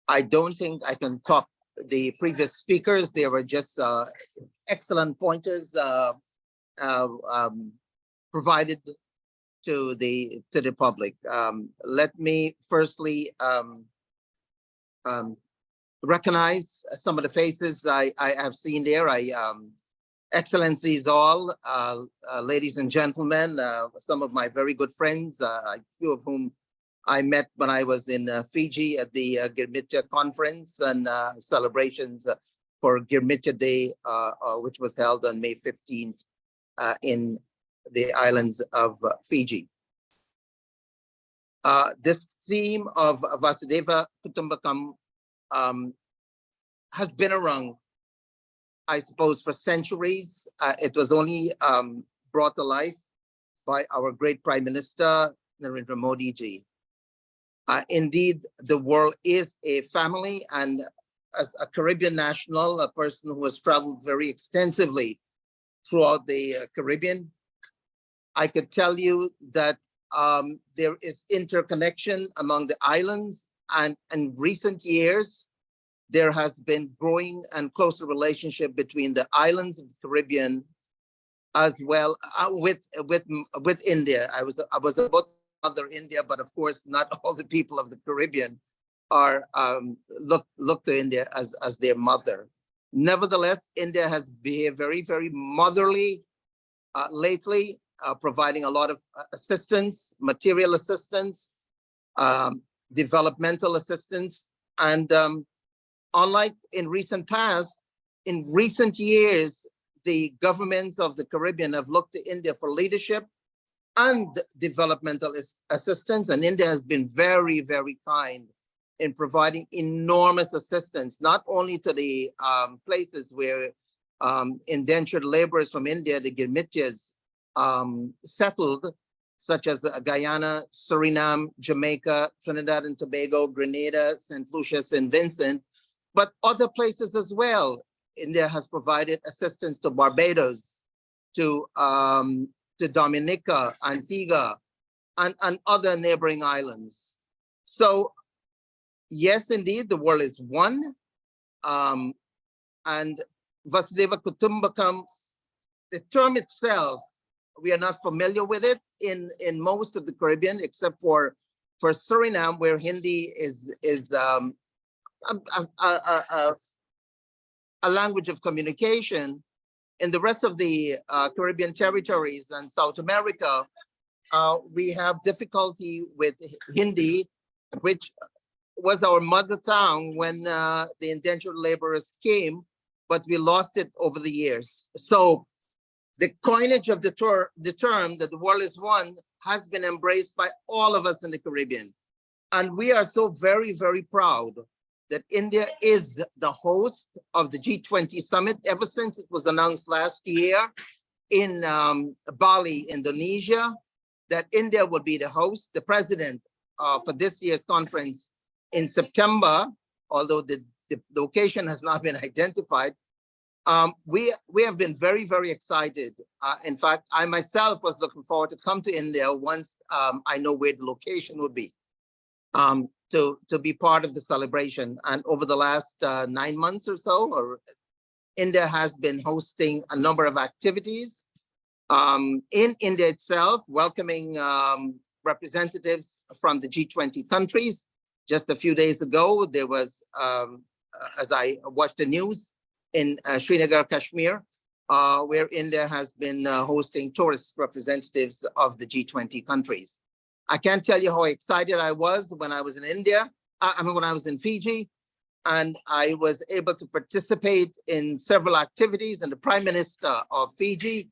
S7: I don't think I can top the previous speakers. They were just excellent pointers provided to the public. Let me firstly recognize some of the faces I have seen there. Excellencies all, ladies and gentlemen, some of my very good friends, a few of whom I met when I was in Fiji at the Girmitya conference and celebrations for Girmitya Day, which was held on May 15th in the islands of Fiji. This theme of Vasudhaiva Kutumbakam has been around, I suppose, for centuries. It was only brought to life by our great Prime Minister, Narendra Modi ji. Indeed, the world is a family, and as a Caribbean national, a person who has traveled very extensively throughout the Caribbean, I could tell you that there is interconnection among the islands, and in recent years, there has been growing and closer relationship between the islands of the Caribbean as well with India. I was about Mother India, but of course, not all the people of the Caribbean are look to India as their mother. Nevertheless, India has behaved very, very motherly lately, providing a lot of assistance, material assistance, developmental assistance, and unlike in recent past, in recent years, the governments of the Caribbean have looked to India for leadership and developmental assistance, and India has been very, very kind in providing enormous assistance, not only to the places where indentured laborers from India, the Girmityas, settled, such as Guyana, Suriname, Jamaica, Trinidad and Tobago, Grenada, St. Lucia, St. Vincent, but other places as well. India has provided assistance to Barbados, to Dominica, Antigua, and other neighboring islands. So yes, indeed, the world is one. And Vasudhaiva Kutumbakam, the term itself, we are not familiar with it in most of the Caribbean, except for Suriname, where Hindi is a language of communication. In the rest of the Caribbean territories and South America, we have difficulty with Hindi, which was our mother tongue when the indentured laborers came, but we lost it over the years. So the coinage of the term that the world is one has been embraced by all of us in the Caribbean. And we are so very, very proud that India is the host of the G20 summit ever since it was announced last year in Bali, Indonesia, that India would be the host, the president for this year's conference in September, although the location has not been identified. We have been very, very excited. In fact, I myself was looking forward to come to India once I know where the location would be, to be part of the celebration. And over the last 9 months or so, India has been hosting a number of activities in India itself, welcoming representatives from the G20 countries. Just a few days ago, there was, as I watched the news, in Srinagar, Kashmir, where India has been hosting tourist representatives of the G20 countries. I can't tell you how excited I was when I was in India, when I was in Fiji, and I was able to participate in several activities, and the Prime Minister of Fiji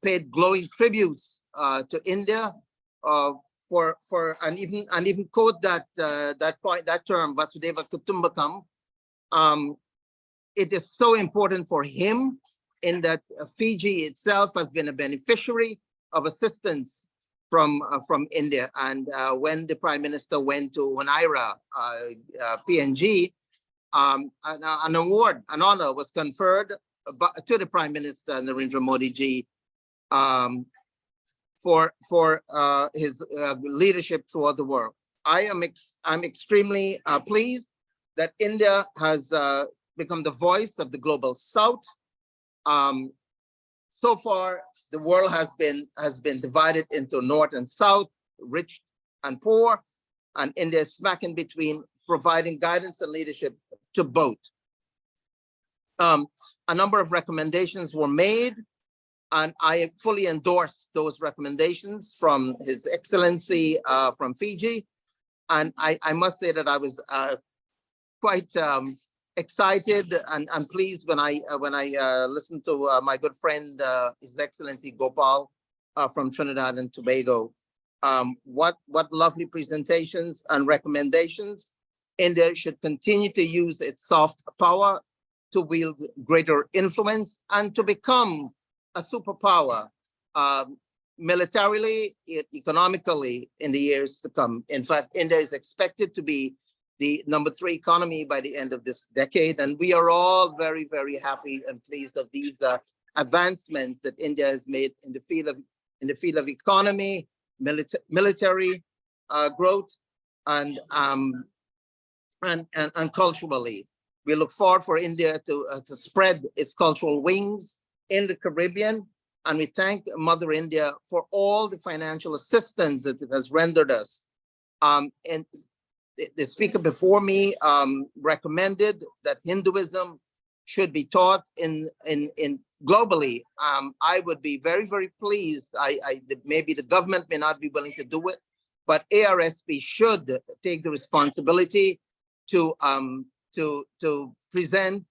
S7: paid glowing tributes to India and even quote that term, Vasudhaiva Kutumbakam. It is so important for him in that Fiji itself has been a beneficiary of assistance from India. And when the Prime Minister went to Oneira, PNG, an honor was conferred to the Prime Minister, Narendra Modi ji, for his leadership throughout the world. I'm extremely pleased that India has become the voice of the global South. So far, the world has been divided into North and South, rich and poor, and India is smack in between, providing guidance and leadership to both. A number of recommendations were made, and I fully endorse those recommendations from His Excellency from Fiji. And I must say that I was quite excited and pleased when I listened to my good friend His Excellency Gopal from Trinidad and Tobago. What lovely presentations and recommendations. India should continue to use its soft power to wield greater influence and to become a superpower militarily, economically in the years to come. In fact, India is expected to be the #3 economy by the end of this decade. And we are all very, very happy and pleased of these advancements that India has made in the field of economy, military growth, and culturally. We look forward for India to spread its cultural wings in the Caribbean. And we thank Mother India for all the financial assistance that it has rendered us. And the speaker before me recommended that Hinduism should be taught in globally. I would be very, very pleased. Maybe the government may not be willing to do it, but ARSP should take the responsibility to present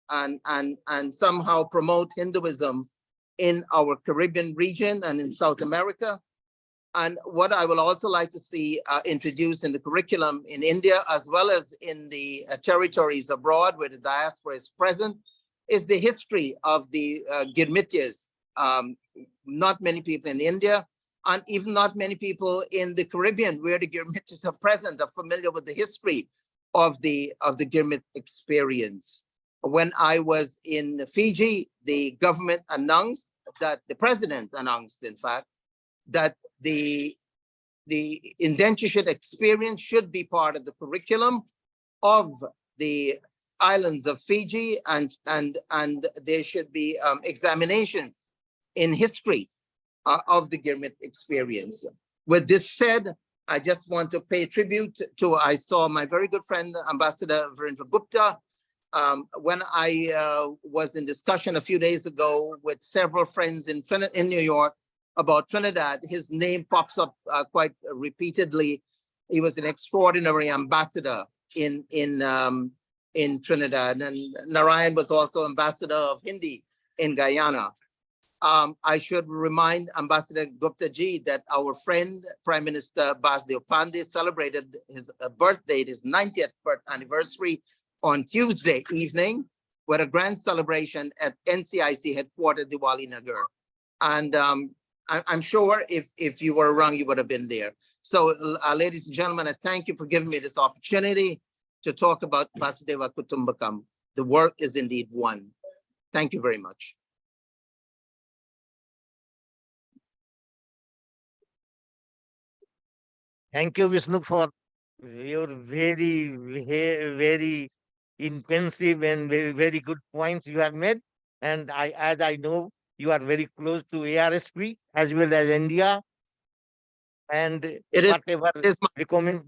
S7: and somehow promote Hinduism in our Caribbean region and in South America. And what I will also like to see introduced in the curriculum in India, as well as in the territories abroad where the diaspora is present, is the history of the Girmityas. Not many people in India, and even not many people in the Caribbean where the Girmityas are present, are familiar with the history of the Girmit experience. When I was in Fiji, the government announced that, the president announced, in fact, that the indentureship experience should be part of the curriculum of the islands of Fiji, and there should be examination in history of the Girmit experience. With this said, I just want to pay tribute to, I saw my very good friend, Ambassador Virendra Gupta, when I was in discussion a few days ago with several friends in New York about Trinidad. His name pops up quite repeatedly. He was an extraordinary ambassador in Trinidad, and Narayan was also ambassador of Hindi in Guyana. I should remind Ambassador Gupta ji that our friend Prime Minister Vasudhaiva Pandey celebrated his birthday, his 90th birth anniversary on Tuesday evening with a grand celebration at NCIC headquarters, Diwali Nagar. And I'm sure if you were around, you would have been there. So ladies and gentlemen, I thank you for giving me this opportunity to talk about Vasudhaiva Kutumbakam. The work is indeed one. Thank you very much.
S1: Thank you, Vishnu, for your very intensive and very good points you have made. And as I know, you are very close to ARSP as well as India. And
S7: It is my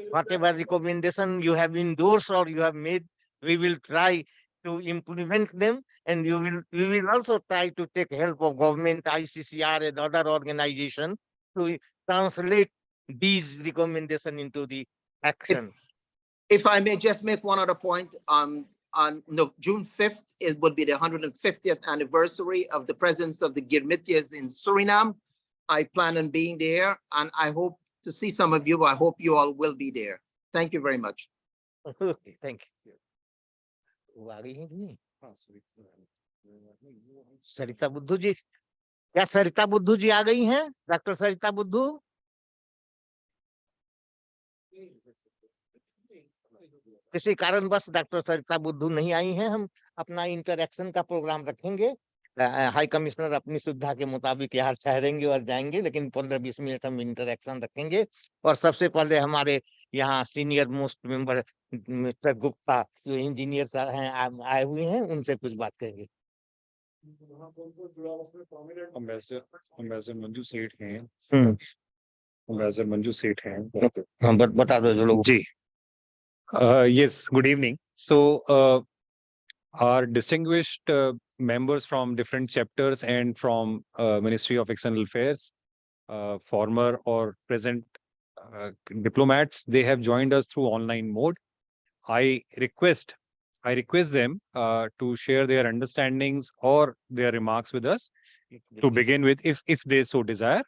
S1: whatever recommendation you have endorsed or you have made, we will try to implement them, and we will also try to take help of government, ICCR and other organizations to translate these recommendations into the action.
S7: If I may just make one other point, on June 5th, it would be the 150th anniversary of the presence of the Girmitias in Suriname. I plan on being there, and I hope to see some of you. I hope you all will be there. Thank you very much.
S1: Okay, thank you. वो आ गई हैं कि नहीं? सरिता बुद्धू जी, क्या सरिता बुद्धू जी आ गई हैं? डॉक्टर सरिता बुद्धू? किसी कारणवश डॉक्टर सरिता बुद्धू नहीं आई हैं। हम अपना इंटरैक्शन का प्रोग्राम रखेंगे। हाई कमिश्नर अपनी सुविधा के मुताबिक यहाँ ठहरेंगे और जाएंगे, लेकिन 15-20 मिनट हम इंटरैक्शन रखेंगे। और सबसे पहले हमारे यहाँ senior most member mister Gupta जो इंजीनियर हैं आए हुए हैं, उनसे कुछ बात करेंगे।
S4: Ambassador मंजू सेठ हैं।
S1: Ambassador
S4: मंजू सेठ हैं।
S1: हाँ, बता दो जो लोग।
S4: जी। Yes, good evening. So our distinguished members from different chapters and from Ministry of External Affairs, former or present diplomats, they have joined us through online mode. I request them to share their understandings or their remarks with us. To begin with, if they so desire.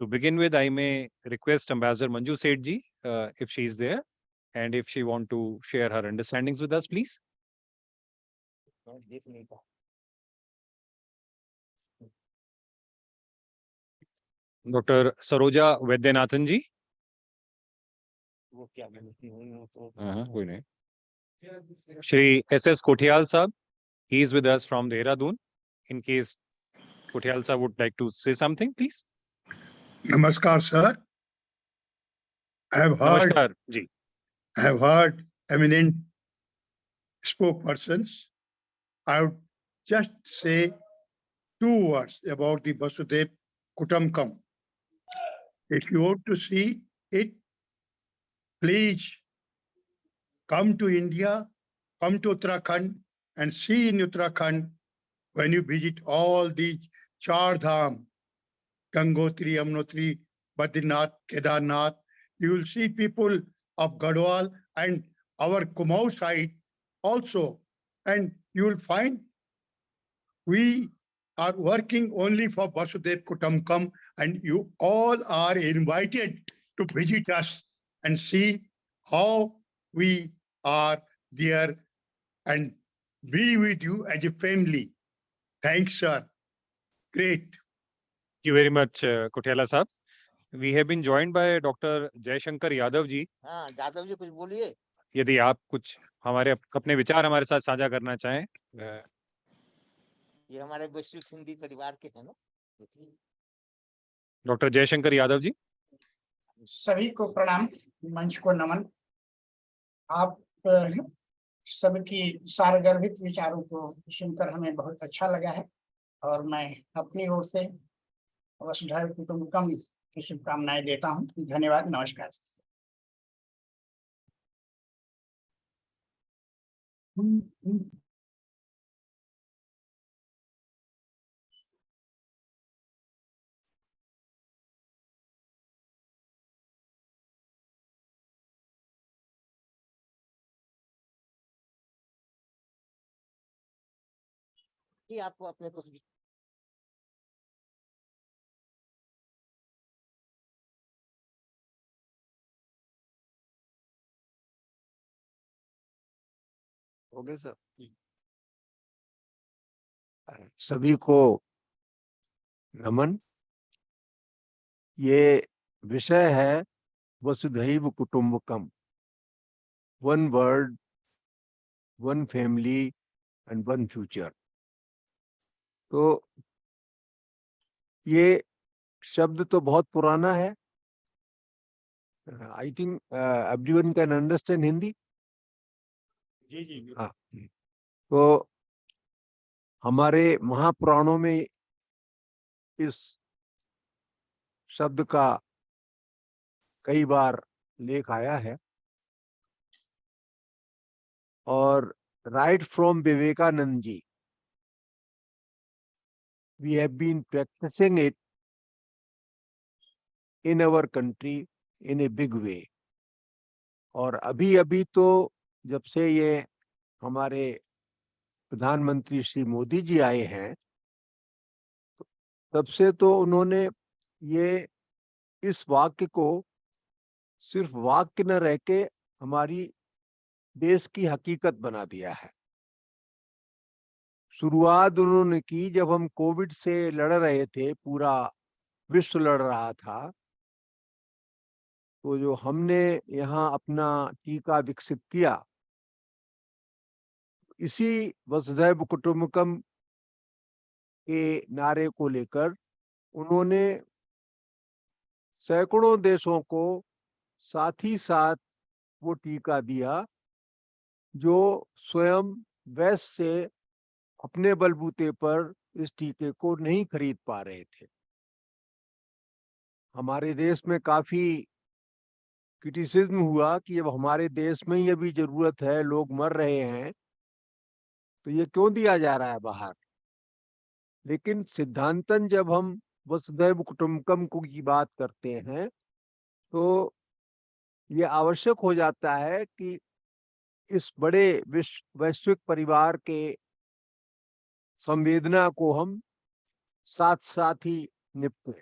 S4: To begin with, I may request Ambassador Manju Seth ji, if she is there, and if she want to share her understandings with us, please. Dr. Saroja Vaidyanathan ji. कोई नहीं. Shri S.S. Kothiyal Sahab, he is with us from Dehradun. In case Kothiyal Sahab would like to say something, please.
S8: Namaskar, sir. I have
S4: Namaskar ji.
S8: heard eminent spokespersons. I would just say 2 words about the Vasudhaiva Kutumbakam. If you want to see it, please come to India, come to Uttarakhand, and see in Uttarakhand when you visit all these Char Dham, Gangotri, Yamunotri, Badrinath, Kedarnath, you will see people of Garhwal and our Kumaon side also. And you will find we are working only for Vasudhaiva Kutumbakam, and you all are invited to visit us and see how we are there and be with you as a family. Thanks, sir. Great.
S4: Thank you very much, Kothiyal Sahab. We have been joined by Dr. Jaishankar Yadav ji.
S1: हाँ, यादव जी कुछ बोलिए।
S4: यदि आप कुछ हमारे अपने विचार हमारे साथ साझा करना चाहें।
S1: ये हमारे वैश्विक हिंदी परिवार के हैं ना।
S4: डॉक्टर जयशंकर यादव जी।
S9: सभी को प्रणाम, मंच को नमन। आप सबकी सारगर्भित विचारों को सुनकर हमें बहुत अच्छा लगा है, और मैं अपनी ओर से वसुधैव कुटुंबकम की शुभकामनाएं देता हूं। धन्यवाद, नमस्कार।
S1: कि आपको अपने कुछ
S6: ओके सर। सभी को नमन। ये विषय है वसुधैव कुटुंबकम, one world, one family and one future. तो ये शब्द तो बहुत पुराना है। I think everyone can understand Hindi.
S2: जी जी।
S6: हाँ, तो हमारे महापुराणों में इस शब्द का कई बार लेख आया है, और right from Vivekananda ji we have been practicing it in our country in a big way. और अभी अभी तो जब से ये हमारे प्रधानमंत्री श्री मोदी जी आए हैं, तब से तो उन्होंने ये इस वाक्य को सिर्फ वाक्य न रह के हमारी देश की हकीकत बना दिया है। शुरुआत उन्होंने की जब हम कोविड से लड़ रहे थे, पूरा विश्व लड़ रहा था, तो जो हमने यहाँ अपना टीका विकसित किया, इसी वसुधैव कुटुंबकम के नारे को लेकर उन्होंने सैकड़ों देशों को साथ ही साथ वो टीका दिया जो स्वयं वेस्ट से अपने बलबूते पर इस टीके को नहीं खरीद पा रहे थे। हमारे देश में काफी क्रिटिसिज्म हुआ कि अब हमारे देश में ही अभी जरूरत है, लोग मर रहे हैं, तो ये क्यों दिया जा रहा है बाहर। लेकिन सिद्धांतन जब हम वसुधैव कुटुंबकम की बात करते हैं, तो ये आवश्यक हो जाता है कि इस बड़े वैश्विक परिवार के संवेदना को हम साथ साथ ही निपटे।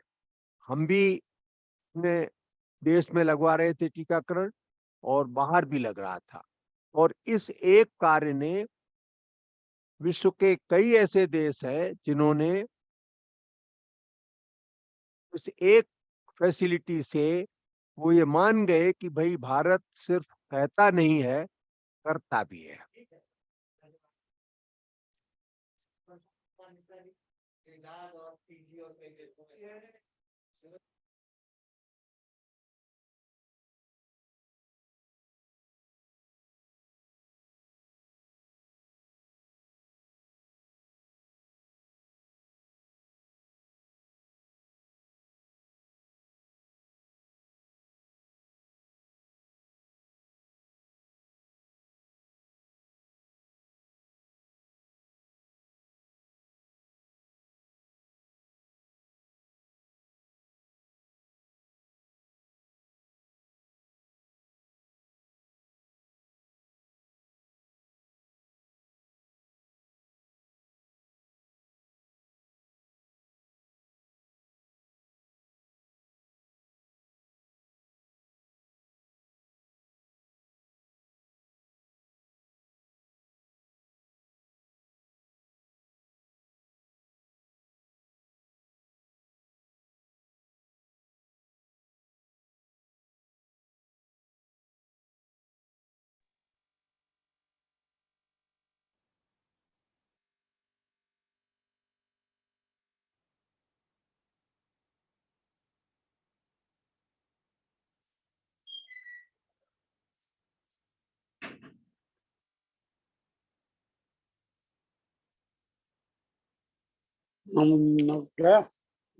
S6: हम भी अपने देश में लगवा रहे थे टीकाकरण, और बाहर भी लग रहा था, और इस एक कार्य ने विश्व के कई ऐसे देश हैं जिन्होंने इस एक फैसिलिटी से वो ये मान गए कि भाई भारत सिर्फ कहता नहीं है, करता भी है।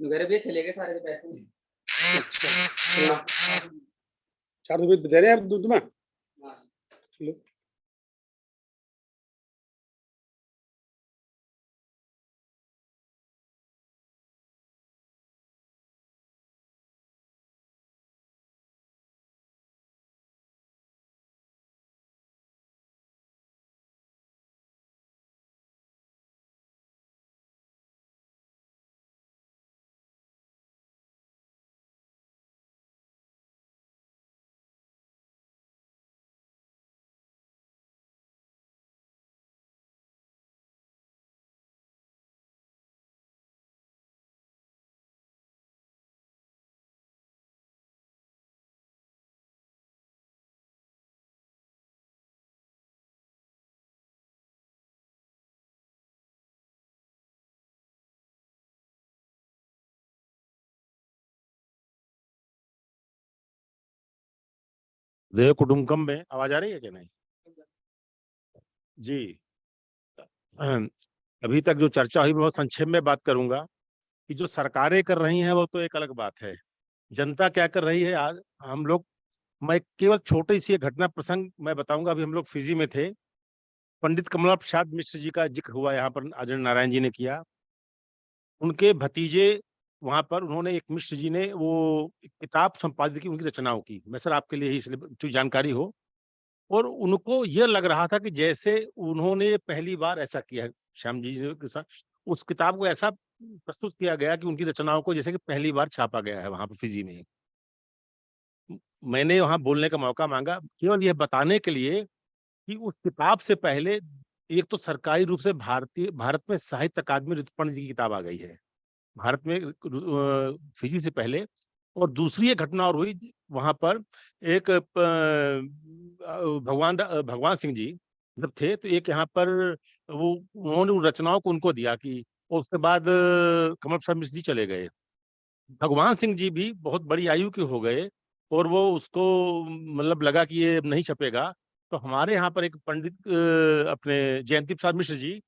S10: घर भी चले गए सारे पैसे। अच्छा, 4 रुपए दे रहे हैं आप दूध में।
S11: देव कुटुम्बकम में आवाज आ रही है क्या? नहीं जी। अभी तक जो चर्चा हुई, मैं बहुत संक्षेप में बात करूंगा कि जो सरकारें कर रही हैं वो तो एक अलग बात है, जनता क्या कर रही है। आज हम लोग, मैं केवल छोटी सी एक घटना प्रसंग मैं बताऊंगा। अभी हम लोग फिजी में थे, पंडित कमला प्रसाद मिश्र जी का जिक्र हुआ यहाँ पर, आदरणीय नारायण जी ने किया। उनके भतीजे वहां पर, उन्होंने एक, मिश्र जी ने वो किताब संपादित की उनकी रचनाओं की। मैं सर आपके लिए ही इसलिए जो जानकारी हो, और उनको ये लग रहा था कि जैसे उन्होंने पहली बार ऐसा किया है, श्याम जी के साथ उस किताब को ऐसा प्रस्तुत किया गया कि उनकी रचनाओं को जैसे कि पहली बार छापा गया है वहां पर फिजी में। मैंने वहां बोलने का मौका मांगा केवल यह बताने के लिए कि उस किताब से पहले एक तो सरकारी रूप से भारत में साहित्य अकादमी ऋतुपर्ण जी की किताब आ गई है भारत में, फिजी से पहले। और दूसरी एक घटना और हुई वहां पर, एक भगवान सिंह जी जब थे तो एक यहाँ पर वो, उन्होंने उन रचनाओं को उनको दिया कि, और उसके बाद कमल प्रसाद मिश्र जी चले गए। भगवान सिंह जी भी बहुत बड़ी आयु के हो गए, और वो उसको मतलब लगा कि ये नहीं छपेगा। तो हमारे यहाँ पर एक पंडित अपने जयंती प्रसाद मिश्र जी,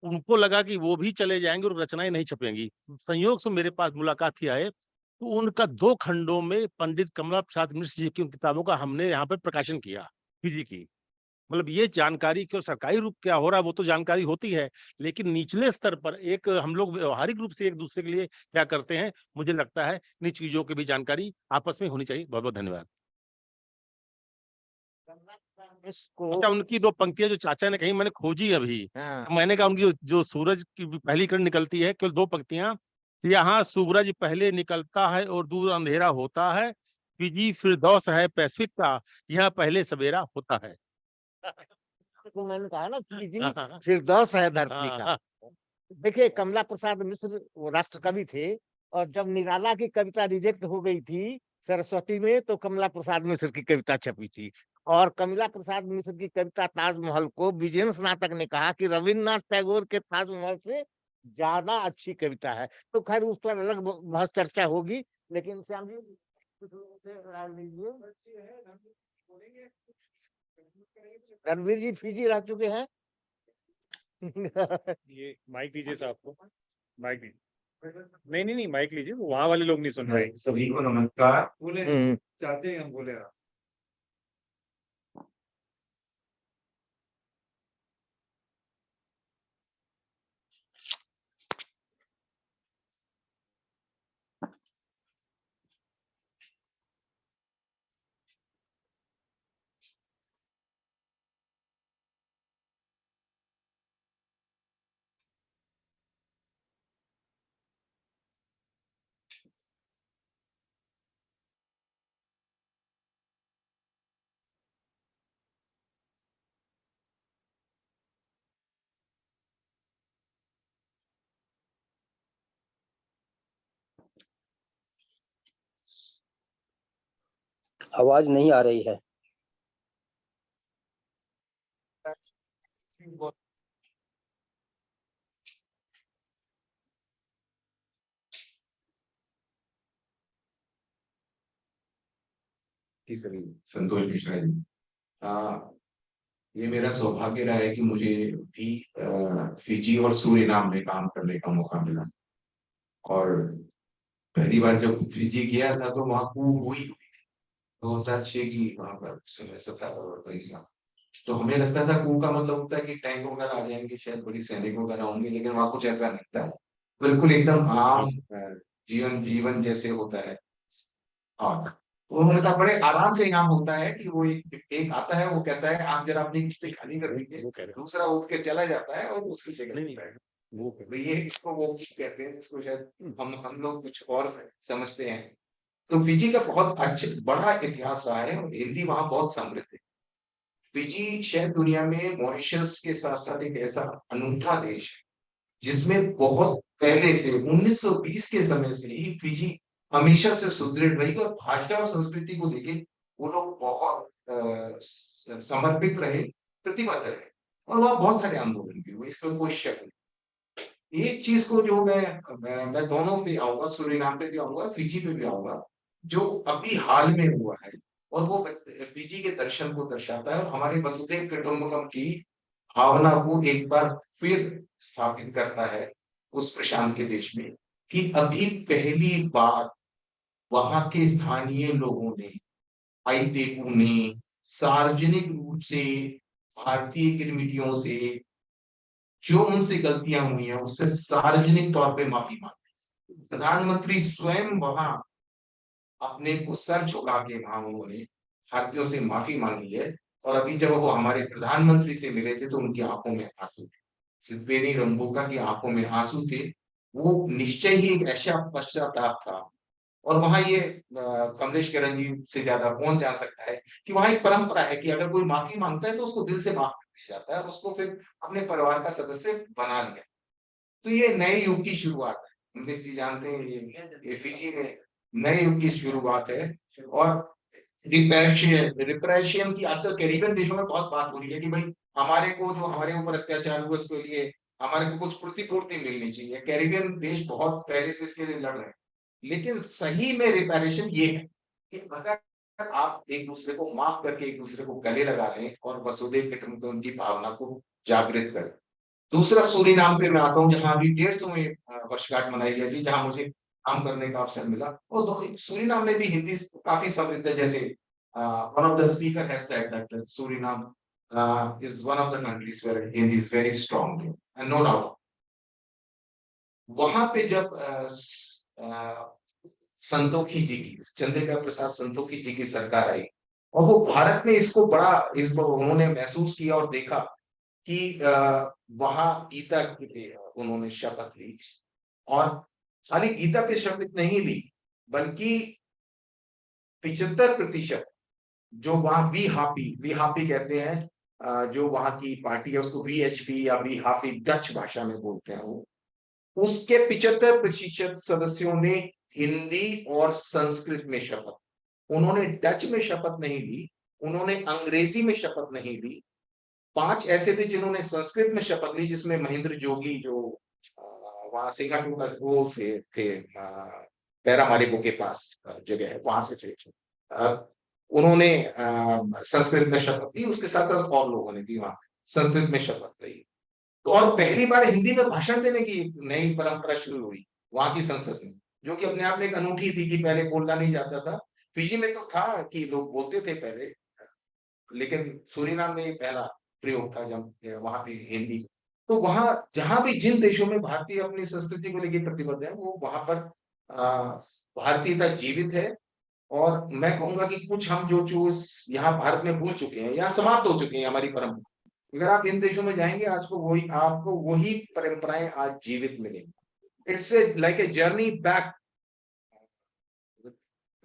S11: उनको लगा कि वो भी चले जाएंगे और रचनाएं नहीं छपेंगी। संयोग से मेरे पास मुलाकात ही आए, तो उनका 2 खंडों में पंडित कमला प्रसाद मिश्र जी की उन किताबों का हमने यहाँ पर प्रकाशन किया, फिजी की। मतलब ये जानकारी क्यों सरकारी रूप क्या हो रहा है वो तो जानकारी होती है, लेकिन निचले स्तर पर एक हम लोग व्यवहारिक रूप से एक दूसरे के लिए क्या करते हैं, मुझे लगता है इन चीजों की भी जानकारी आपस में होनी चाहिए। बहुत बहुत धन्यवाद।
S1: इसको
S11: अच्छा, उनकी 2 पंक्तियां जो चाचा ने कही, मैंने खोजी अभी।
S1: हाँ,
S11: मैंने कहा उनकी जो सूरज की पहली किरण निकलती है, केवल 2 पंक्तियां, यहाँ सूरज पहले निकलता है और दूर अंधेरा होता है, फिजी फिरदौस है पैसिफिक का, यहाँ पहले सवेरा होता है।
S1: तो मैंने कहा ना फिजी
S11: हाँ,
S1: फिरदौस है धरती का।
S11: हाँ,
S1: देखिए, कमला प्रसाद मिश्र वो राष्ट्र कवि थे, और जब निराला की कविता रिजेक्ट हो गई थी सरस्वती में, तो कमला प्रसाद मिश्र की कविता छपी थी। और कमला प्रसाद मिश्र की कविता ताजमहल को विजयन स्नातक ने कहा कि रविन्द्रनाथ टैगोर के ताजमहल से ज्यादा अच्छी कविता है। तो खैर उस पर अलग बहुत चर्चा होगी, लेकिन श्याम जी कुछ लोगों से राय लीजिए। रणवीर जी फिजी रह चुके हैं।
S4: ये माइक दीजिए साहब को, माइक दीजिए। नहीं नहीं नहीं, माइक लीजिए, वहां वाले लोग नहीं सुन रहे।
S12: सभी को नमस्कार।
S10: बोले
S1: हम्म।
S10: चाहते हैं हम बोले आप।
S7: आवाज नहीं आ रही है।
S12: सभी संतोष मिश्रा जी, ये मेरा सौभाग्य रहा है कि मुझे भी फिजी और सूरीनाम में काम करने का मौका मिला। और पहली बार जब फिजी गया था तो वहाँ कूप हुई 2006 की, वहां पर समय 17 तो हमें लगता था कूप का मतलब होता है कि टैंक वगैरह आ जाएंगे, शायद बड़ी सैनिक वगैरह होंगे, लेकिन वहां कुछ ऐसा नहीं था। बिल्कुल एकदम आम जीवन जीवन जैसे होता है। हाँ, तो उन्होंने कहा बड़े आराम से यहाँ होता है कि वो एक आता है, वो कहता है आप जरा अपनी किस्तें खाली कर दीजिए, दूसरा उठ के चला जाता है और उसकी जगह लेता है। तो ये इसको वो कहते हैं जिसको शायद हम लोग कुछ और समझते हैं। तो फिजी का बहुत अच्छा बड़ा इतिहास रहा है और हिंदी वहां बहुत समृद्ध है। फिजी शायद दुनिया में मॉरिशस के साथ साथ एक ऐसा अनूठा देश है जिसमें बहुत पहले से 1920 के समय से ही फिजी हमेशा से सुदृढ़ रही और भाषा और संस्कृति को लेके वो लोग बहुत समर्पित रहे, प्रतिबद्ध रहे, और वहाँ बहुत सारे आंदोलन भी हुए, इसमें कोई शक नहीं। एक चीज को जो मैं दोनों पे आऊंगा, सूरीनाम पे भी आऊंगा, फिजी पे भी आऊंगा, जो अभी हाल में हुआ है और वो फिजी के दर्शन को दर्शाता है और हमारे वसुधैव कुटुंबकम की भावना को एक बार फिर स्थापित करता है उस प्रशांत के देश में, कि अभी पहली बार वहां के स्थानीय लोगों ने, आईतेकू ने सार्वजनिक रूप से भारतीय कृमियों से जो उनसे गलतियां हुई हैं उससे सार्वजनिक तौर पे माफी मांगी। प्रधानमंत्री स्वयं वहां अपने को सर झुका के वहां उन्होंने भारतीयों से माफी मांगी है। और अभी जब वो हमारे प्रधानमंत्री से मिले थे तो उनकी आंखों में आंसू थे, सिद्धवेदी रंबोका की आंखों में आंसू थे। वो निश्चय ही एक ऐसा पश्चाताप था। और वहां ये कमलेश किरण जी से ज्यादा कौन जान सकता है कि वहां एक परंपरा है कि अगर कोई माफी मांगता है तो उसको दिल से माफ कर दिया जाता है और उसको फिर अपने परिवार का सदस्य बना लिया। तो ये नए युग की शुरुआत है, कमलेश जी जानते हैं ये फिजी में नए युग की शुरुआत है। और रिप्रेशन की आजकल कैरिबियन देशों में बहुत बात हो रही है कि भाई हमारे को जो हमारे ऊपर अत्याचार हुआ उसके लिए हमारे को कुछ प्रतिपूर्ति मिलनी चाहिए। कैरिबियन देश बहुत पहले से इसके लिए लड़ रहे हैं, लेकिन सही में रिपेरेशन ये है कि अगर आप एक दूसरे को माफ करके एक दूसरे को गले लगा लें और वसुधैव कुटुंबकम की भावना को जागृत करें। दूसरा सूरीनाम पे मैं आता हूँ, जहां अभी 150वीं वर्षगांठ मनाई जाएगी, जहां मुझे काम करने का अवसर मिला। और सूरीनाम में भी हिंदी काफी समृद्ध है। जैसे one of the speaker has said that Suriname is one of the countries where Hindi is very strong, and no doubt. वहां पे जब संतोखी जी की, चंद्रिका प्रसाद संतोखी जी की सरकार आई और वो भारत में इसको बड़ा उन्होंने महसूस किया और देखा कि वहां गीता पे उन्होंने शपथ ली। और खाली गीता पे शपथ नहीं ली बल्कि 75% जो वहां वी हापी कहते हैं, जो वहां की पार्टी है उसको VHP या वी हापी डच भाषा में बोलते हैं, वो उसके 75% सदस्यों ने हिंदी और संस्कृत में शपथ, उन्होंने डच में शपथ नहीं ली, उन्होंने अंग्रेजी में शपथ नहीं ली। 5 ऐसे थे जिन्होंने संस्कृत में शपथ ली, जिसमें महेंद्र जोगी जो वहां सिंगापुर वो से थे, पैरामारिबो के पास जगह है, वहां से थे। उन्होंने संस्कृत में शपथ ली, उसके साथ साथ और लोगों ने भी वहां संस्कृत में शपथ ली। तो और पहली बार हिंदी में भाषण देने की एक नई परंपरा शुरू हुई वहां की संसद में, जो कि अपने आप में एक अनूठी थी कि पहले बोलना नहीं जाता था। फिजी में तो था कि लोग बोलते थे पहले, लेकिन सूरीनाम में पहला प्रयोग था जब वहां पे हिंदी। तो वहां जहां भी जिन देशों में भारतीय अपनी संस्कृति को लेकर प्रतिबद्ध है, वो वहां पर भारतीयता जीवित है। और मैं कहूंगा कि कुछ हम जो चीज यहाँ भारत में भूल चुके हैं, यहाँ समाप्त हो चुके हैं हमारी परंपरा, अगर आप इन देशों में जाएंगे आज को आपको वही परंपराएं आज जीवित मिलेंगी। It's like a journey back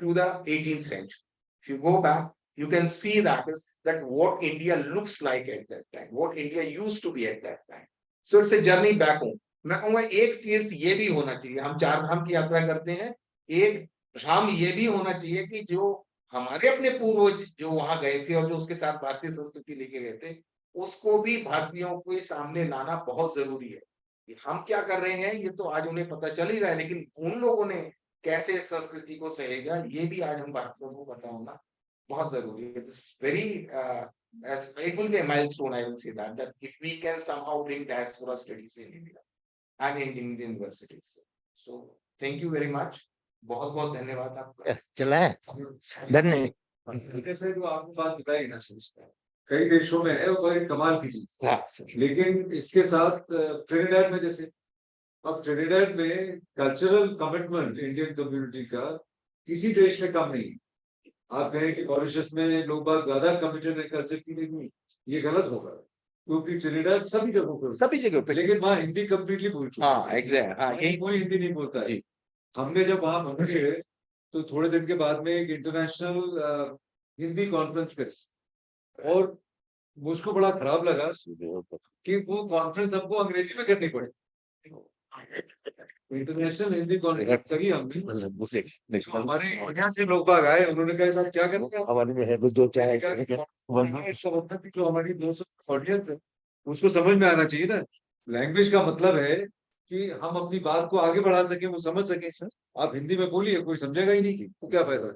S12: to the 18th century. If you go back, you can see that what India looks like at that time, what India used to be at that time. So it's a journey back home. मैं कहूँगा एक तीर्थ ये भी होना चाहिए, हम 4 धाम की यात्रा करते हैं, एक धाम ये भी होना चाहिए कि जो हमारे अपने पूर्वज जो वहां गए थे और जो उसके साथ भारतीय संस्कृति लेके गए थे, उसको भी भारतीयों के सामने लाना बहुत जरूरी है। हम क्या कर रहे हैं ये तो आज उन्हें पता चल ही रहा है, लेकिन उन लोगों ने कैसे संस्कृति को सहेजा ये भी आज हम भारतीयों को पता होना बहुत जरूरी है। It's very it will be a milestone, I will say that if we can somehow bring diaspora studies in India and in Indian universities. So thank you very much. बहुत बहुत धन्यवाद आपका।
S1: चला है धन्यवाद।
S3: जैसे जो आपको बात बताई ना, कई देशों में है वो एक कमाल की चीज, लेकिन इसके साथ ट्रिनिडाड में जैसे, अब ट्रिनिडाड में कल्चरल कमिटमेंट इंडियन कम्युनिटी का किसी देश से कम नहीं। आप कहें कि मॉरिशस में लोग बात ज्यादा कमिटेड है कल्चर की, नहीं, ये गलत होगा, क्योंकि ट्रिनिडाड सभी जगह पे, लेकिन वहाँ हिंदी कम्प्लीटली भूल चुके। हाँ एग्जैक्ट, हाँ यही, कोई हिंदी नहीं बोलता है। हमने जब वहां पहुंचे तो थोड़े दिन के बाद में एक इंटरनेशनल हिंदी कॉन्फ्रेंस करी और मुझको बड़ा खराब लगा कि वो कॉन्फ्रेंस हमको अंग्रेजी में करनी पड़े। इंटरनेशनल हिंदी कॉन्फ्रेंस करी हमने, हमारे यहाँ से लोग बाग आए, उन्होंने कहा क्या करें हमारे में है दो चार, जो हमारी 200 ऑडियंस है उसको समझ में आना चाहिए ना। लैंग्वेज का मतलब है कि हम अपनी बात को आगे बढ़ा सके, वो समझ सके। आप हिंदी में बोलिए, कोई समझेगा ही नहीं कि तो क्या फायदा।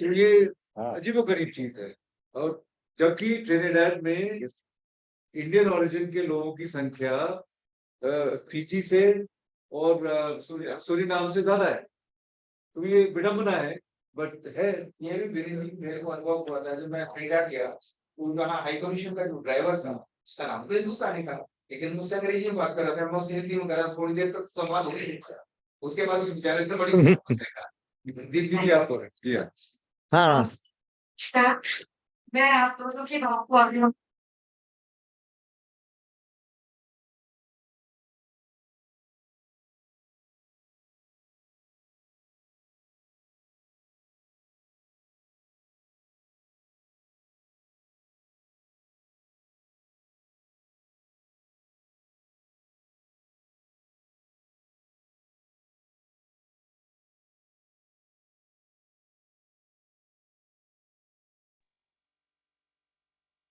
S3: तो ये अजीबोगरीब चीज है। और जबकि ट्रिनिडाड में इंडियन ओरिजिन के लोगों की संख्या फिजी से और सूरीनाम से ज्यादा है, तो ये विडंबना है, बट है।
S12: ये भी मेरे को अनुभव हुआ था जब मैं ट्रिनिडाड गया, तो वहाँ हाई कमीशन का जो ड्राइवर था, उसका नाम तो हिंदुस्तानी था, लेकिन मुझसे अंग्रेजी में बात कर रहा था। मैं उससे हिंदी में कर रहा था, थोड़ी देर तक संवाद हो गई। उसके बाद उस बेचारे ने बड़ी
S3: दिल की आपको है।
S1: हाँ
S13: मैं आप दोनों के भाव को आगे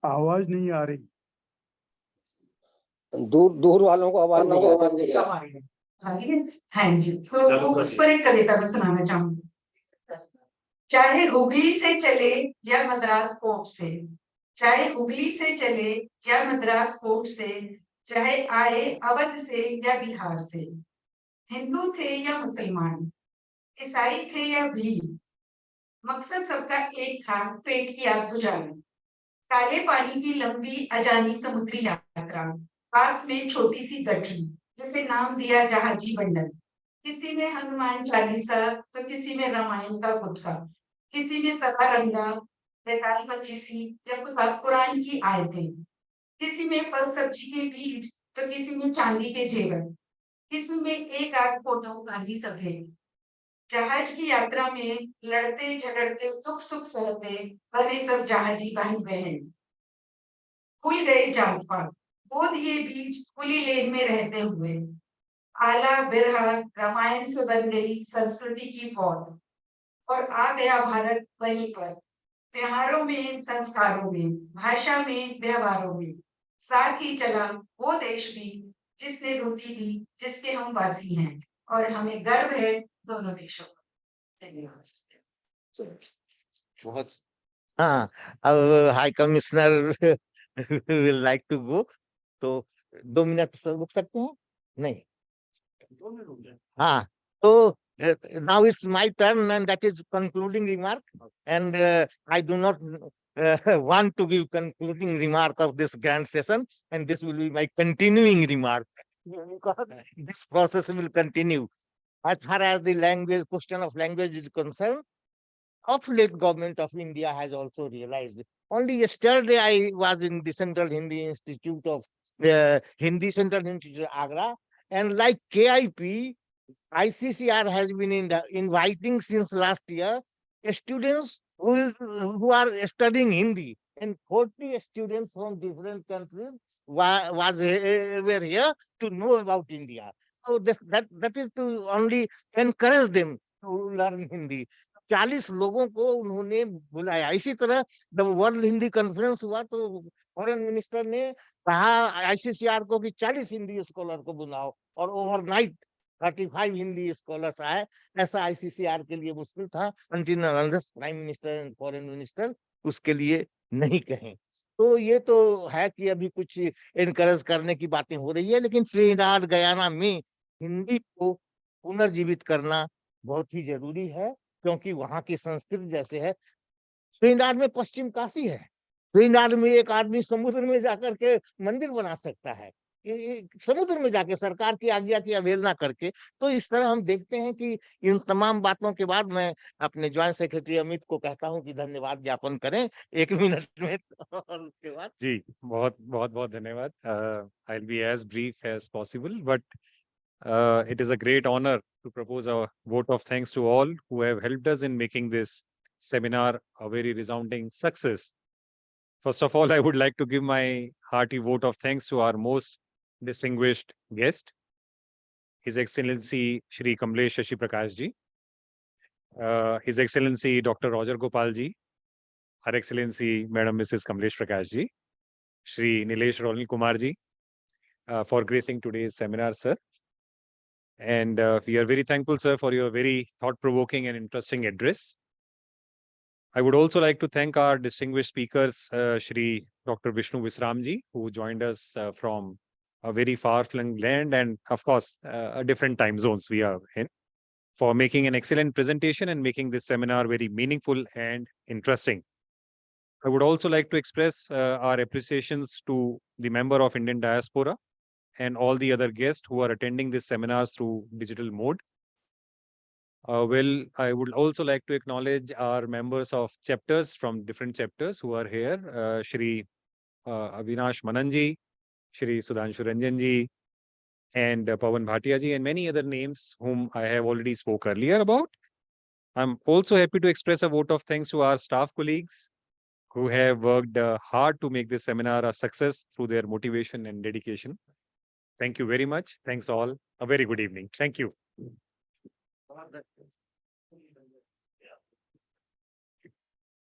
S8: आवाज नहीं आ रही।
S7: दूर दूर वालों को आवाज नहीं आ रही।
S13: हाँ जी, तो उस पर एक कविता मैं सुनाना चाहूंगी। चाहे हुगली से चले या मद्रास पोर्ट से, चाहे हुगली से चले या मद्रास पोर्ट से, चाहे आए अवध से या बिहार से, हिंदू थे या मुसलमान, ईसाई थे या भील, मकसद सबका एक था, पेट की आग बुझाना। काले पानी की लंबी अजानी समुद्री यात्रा, पास में छोटी सी गठरी जिसे नाम दिया जहाजी बंडल। किसी में हनुमान चालीसा तो किसी में रामायण का गुटका, किसी में सदा रंगा, बैताल पचीसी या कुरान की आयतें, किसी में फल सब्जी के बीज तो किसी में चांदी के जेवर, किसी में एक आध फोटो गांधी सफेद। जहाज की यात्रा में लड़ते झगड़ते दुख सुख सहते बने सब जहाजी भाई बहन। खुल गए जात पात, बोध ये बीज खुली लेन में रहते हुए, आला बिरहा रामायण से बन गई संस्कृति की पौध। और आ गया भारत वहीं पर, त्योहारों में, संस्कारों में, भाषा में, व्यवहारों में। साथ ही चला वो देश भी जिसने रोटी दी, जिसके हम वासी हैं, और हमें गर्व है दोनों देशों पर। धन्यवाद।
S3: बहुत
S1: हाँ, अब high commissioner will like to go, तो 2 मिनट रुक सकते हैं? नहीं, हाँ, तो now it's my turn, and that is concluding remark. And I do not want to give concluding remark of this grand session, and this will be my continuing remark, because this process will continue. As far as the language, question of language is concerned, of late government of India has also realized. Only yesterday I was in the Central Hindi Institute of Hindi Central Institute Agra, and like KIP, ICCR has been inviting since last year students who are studying Hindi, and 40 students from different countries were here to know about India. So that is to only encourage them to learn Hindi. 40 लोगों को उन्होंने बुलाया। इसी तरह जब world Hindi conference हुआ तो foreign minister ने कहा आईसीसीआर को कि 40 हिंदी स्कॉलर को बुलाओ, और ओवरनाइट 35 हिंदी स्कॉलर्स आए। ऐसा आईसीसीआर के लिए मुश्किल था, until unless prime minister and foreign minister उसके लिए नहीं कहें। तो ये तो है कि अभी कुछ एनकरेज करने की बातें हो रही है, लेकिन ट्रिनिडाड गयाना में हिंदी को पुनर्जीवित करना बहुत ही जरूरी है, क्योंकि वहां की संस्कृति जैसे है। ट्रिनिडाड में पश्चिम काशी है, ट्रिनिडाड में एक आदमी समुद्र में जाकर के मंदिर बना सकता है, समुद्र में जाके सरकार की आज्ञा की अवहेलना करके। तो इस तरह हम देखते हैं कि इन तमाम बातों के बाद मैं अपने ज्वाइंट सेक्रेटरी अमित को कहता हूं कि धन्यवाद ज्ञापन करें 1 मिनट में, और उसके बाद
S4: जी बहुत बहुत बहुत धन्यवाद। I will be as brief as possible, but it is a great honor to propose a vote of thanks to all who have helped us in making this seminar a very resounding success. First of all, I would like to give my hearty vote of thanks to our most distinguished guest, His Excellency Shri Kamlesh Shashi Prakash ji, His Excellency Dr. Roger Gopal ji, Her Excellency Madam Mrs. Kamlesh Prakash ji, Shri Nilesh Ronil Kumar ji, for gracing today's seminar, sir. And we are very thankful, sir, for your very thought-provoking and interesting address. I would also like to thank our distinguished speakers, Shri Dr. Vishnu Visramji, who joined us from a very far-flung land and, of course, different time zones we are in, for making an excellent presentation and making this seminar very meaningful and interesting. I would also like to express our appreciations to the member of Indian Diaspora and all the other guests who are attending this seminars through digital mode. Well, I would also like to acknowledge our members of chapters from different chapters who are here, Shri Avinash Mananji, Shri Sudhanshu Ranjanji, and Pawan Bhatiaji, and many other names whom I have already spoke earlier about. I'm also happy to express a vote of thanks to our staff colleagues who have worked hard to make this seminar a success through their motivation and dedication. Thank you very much. Thanks all. A very good evening. Thank you.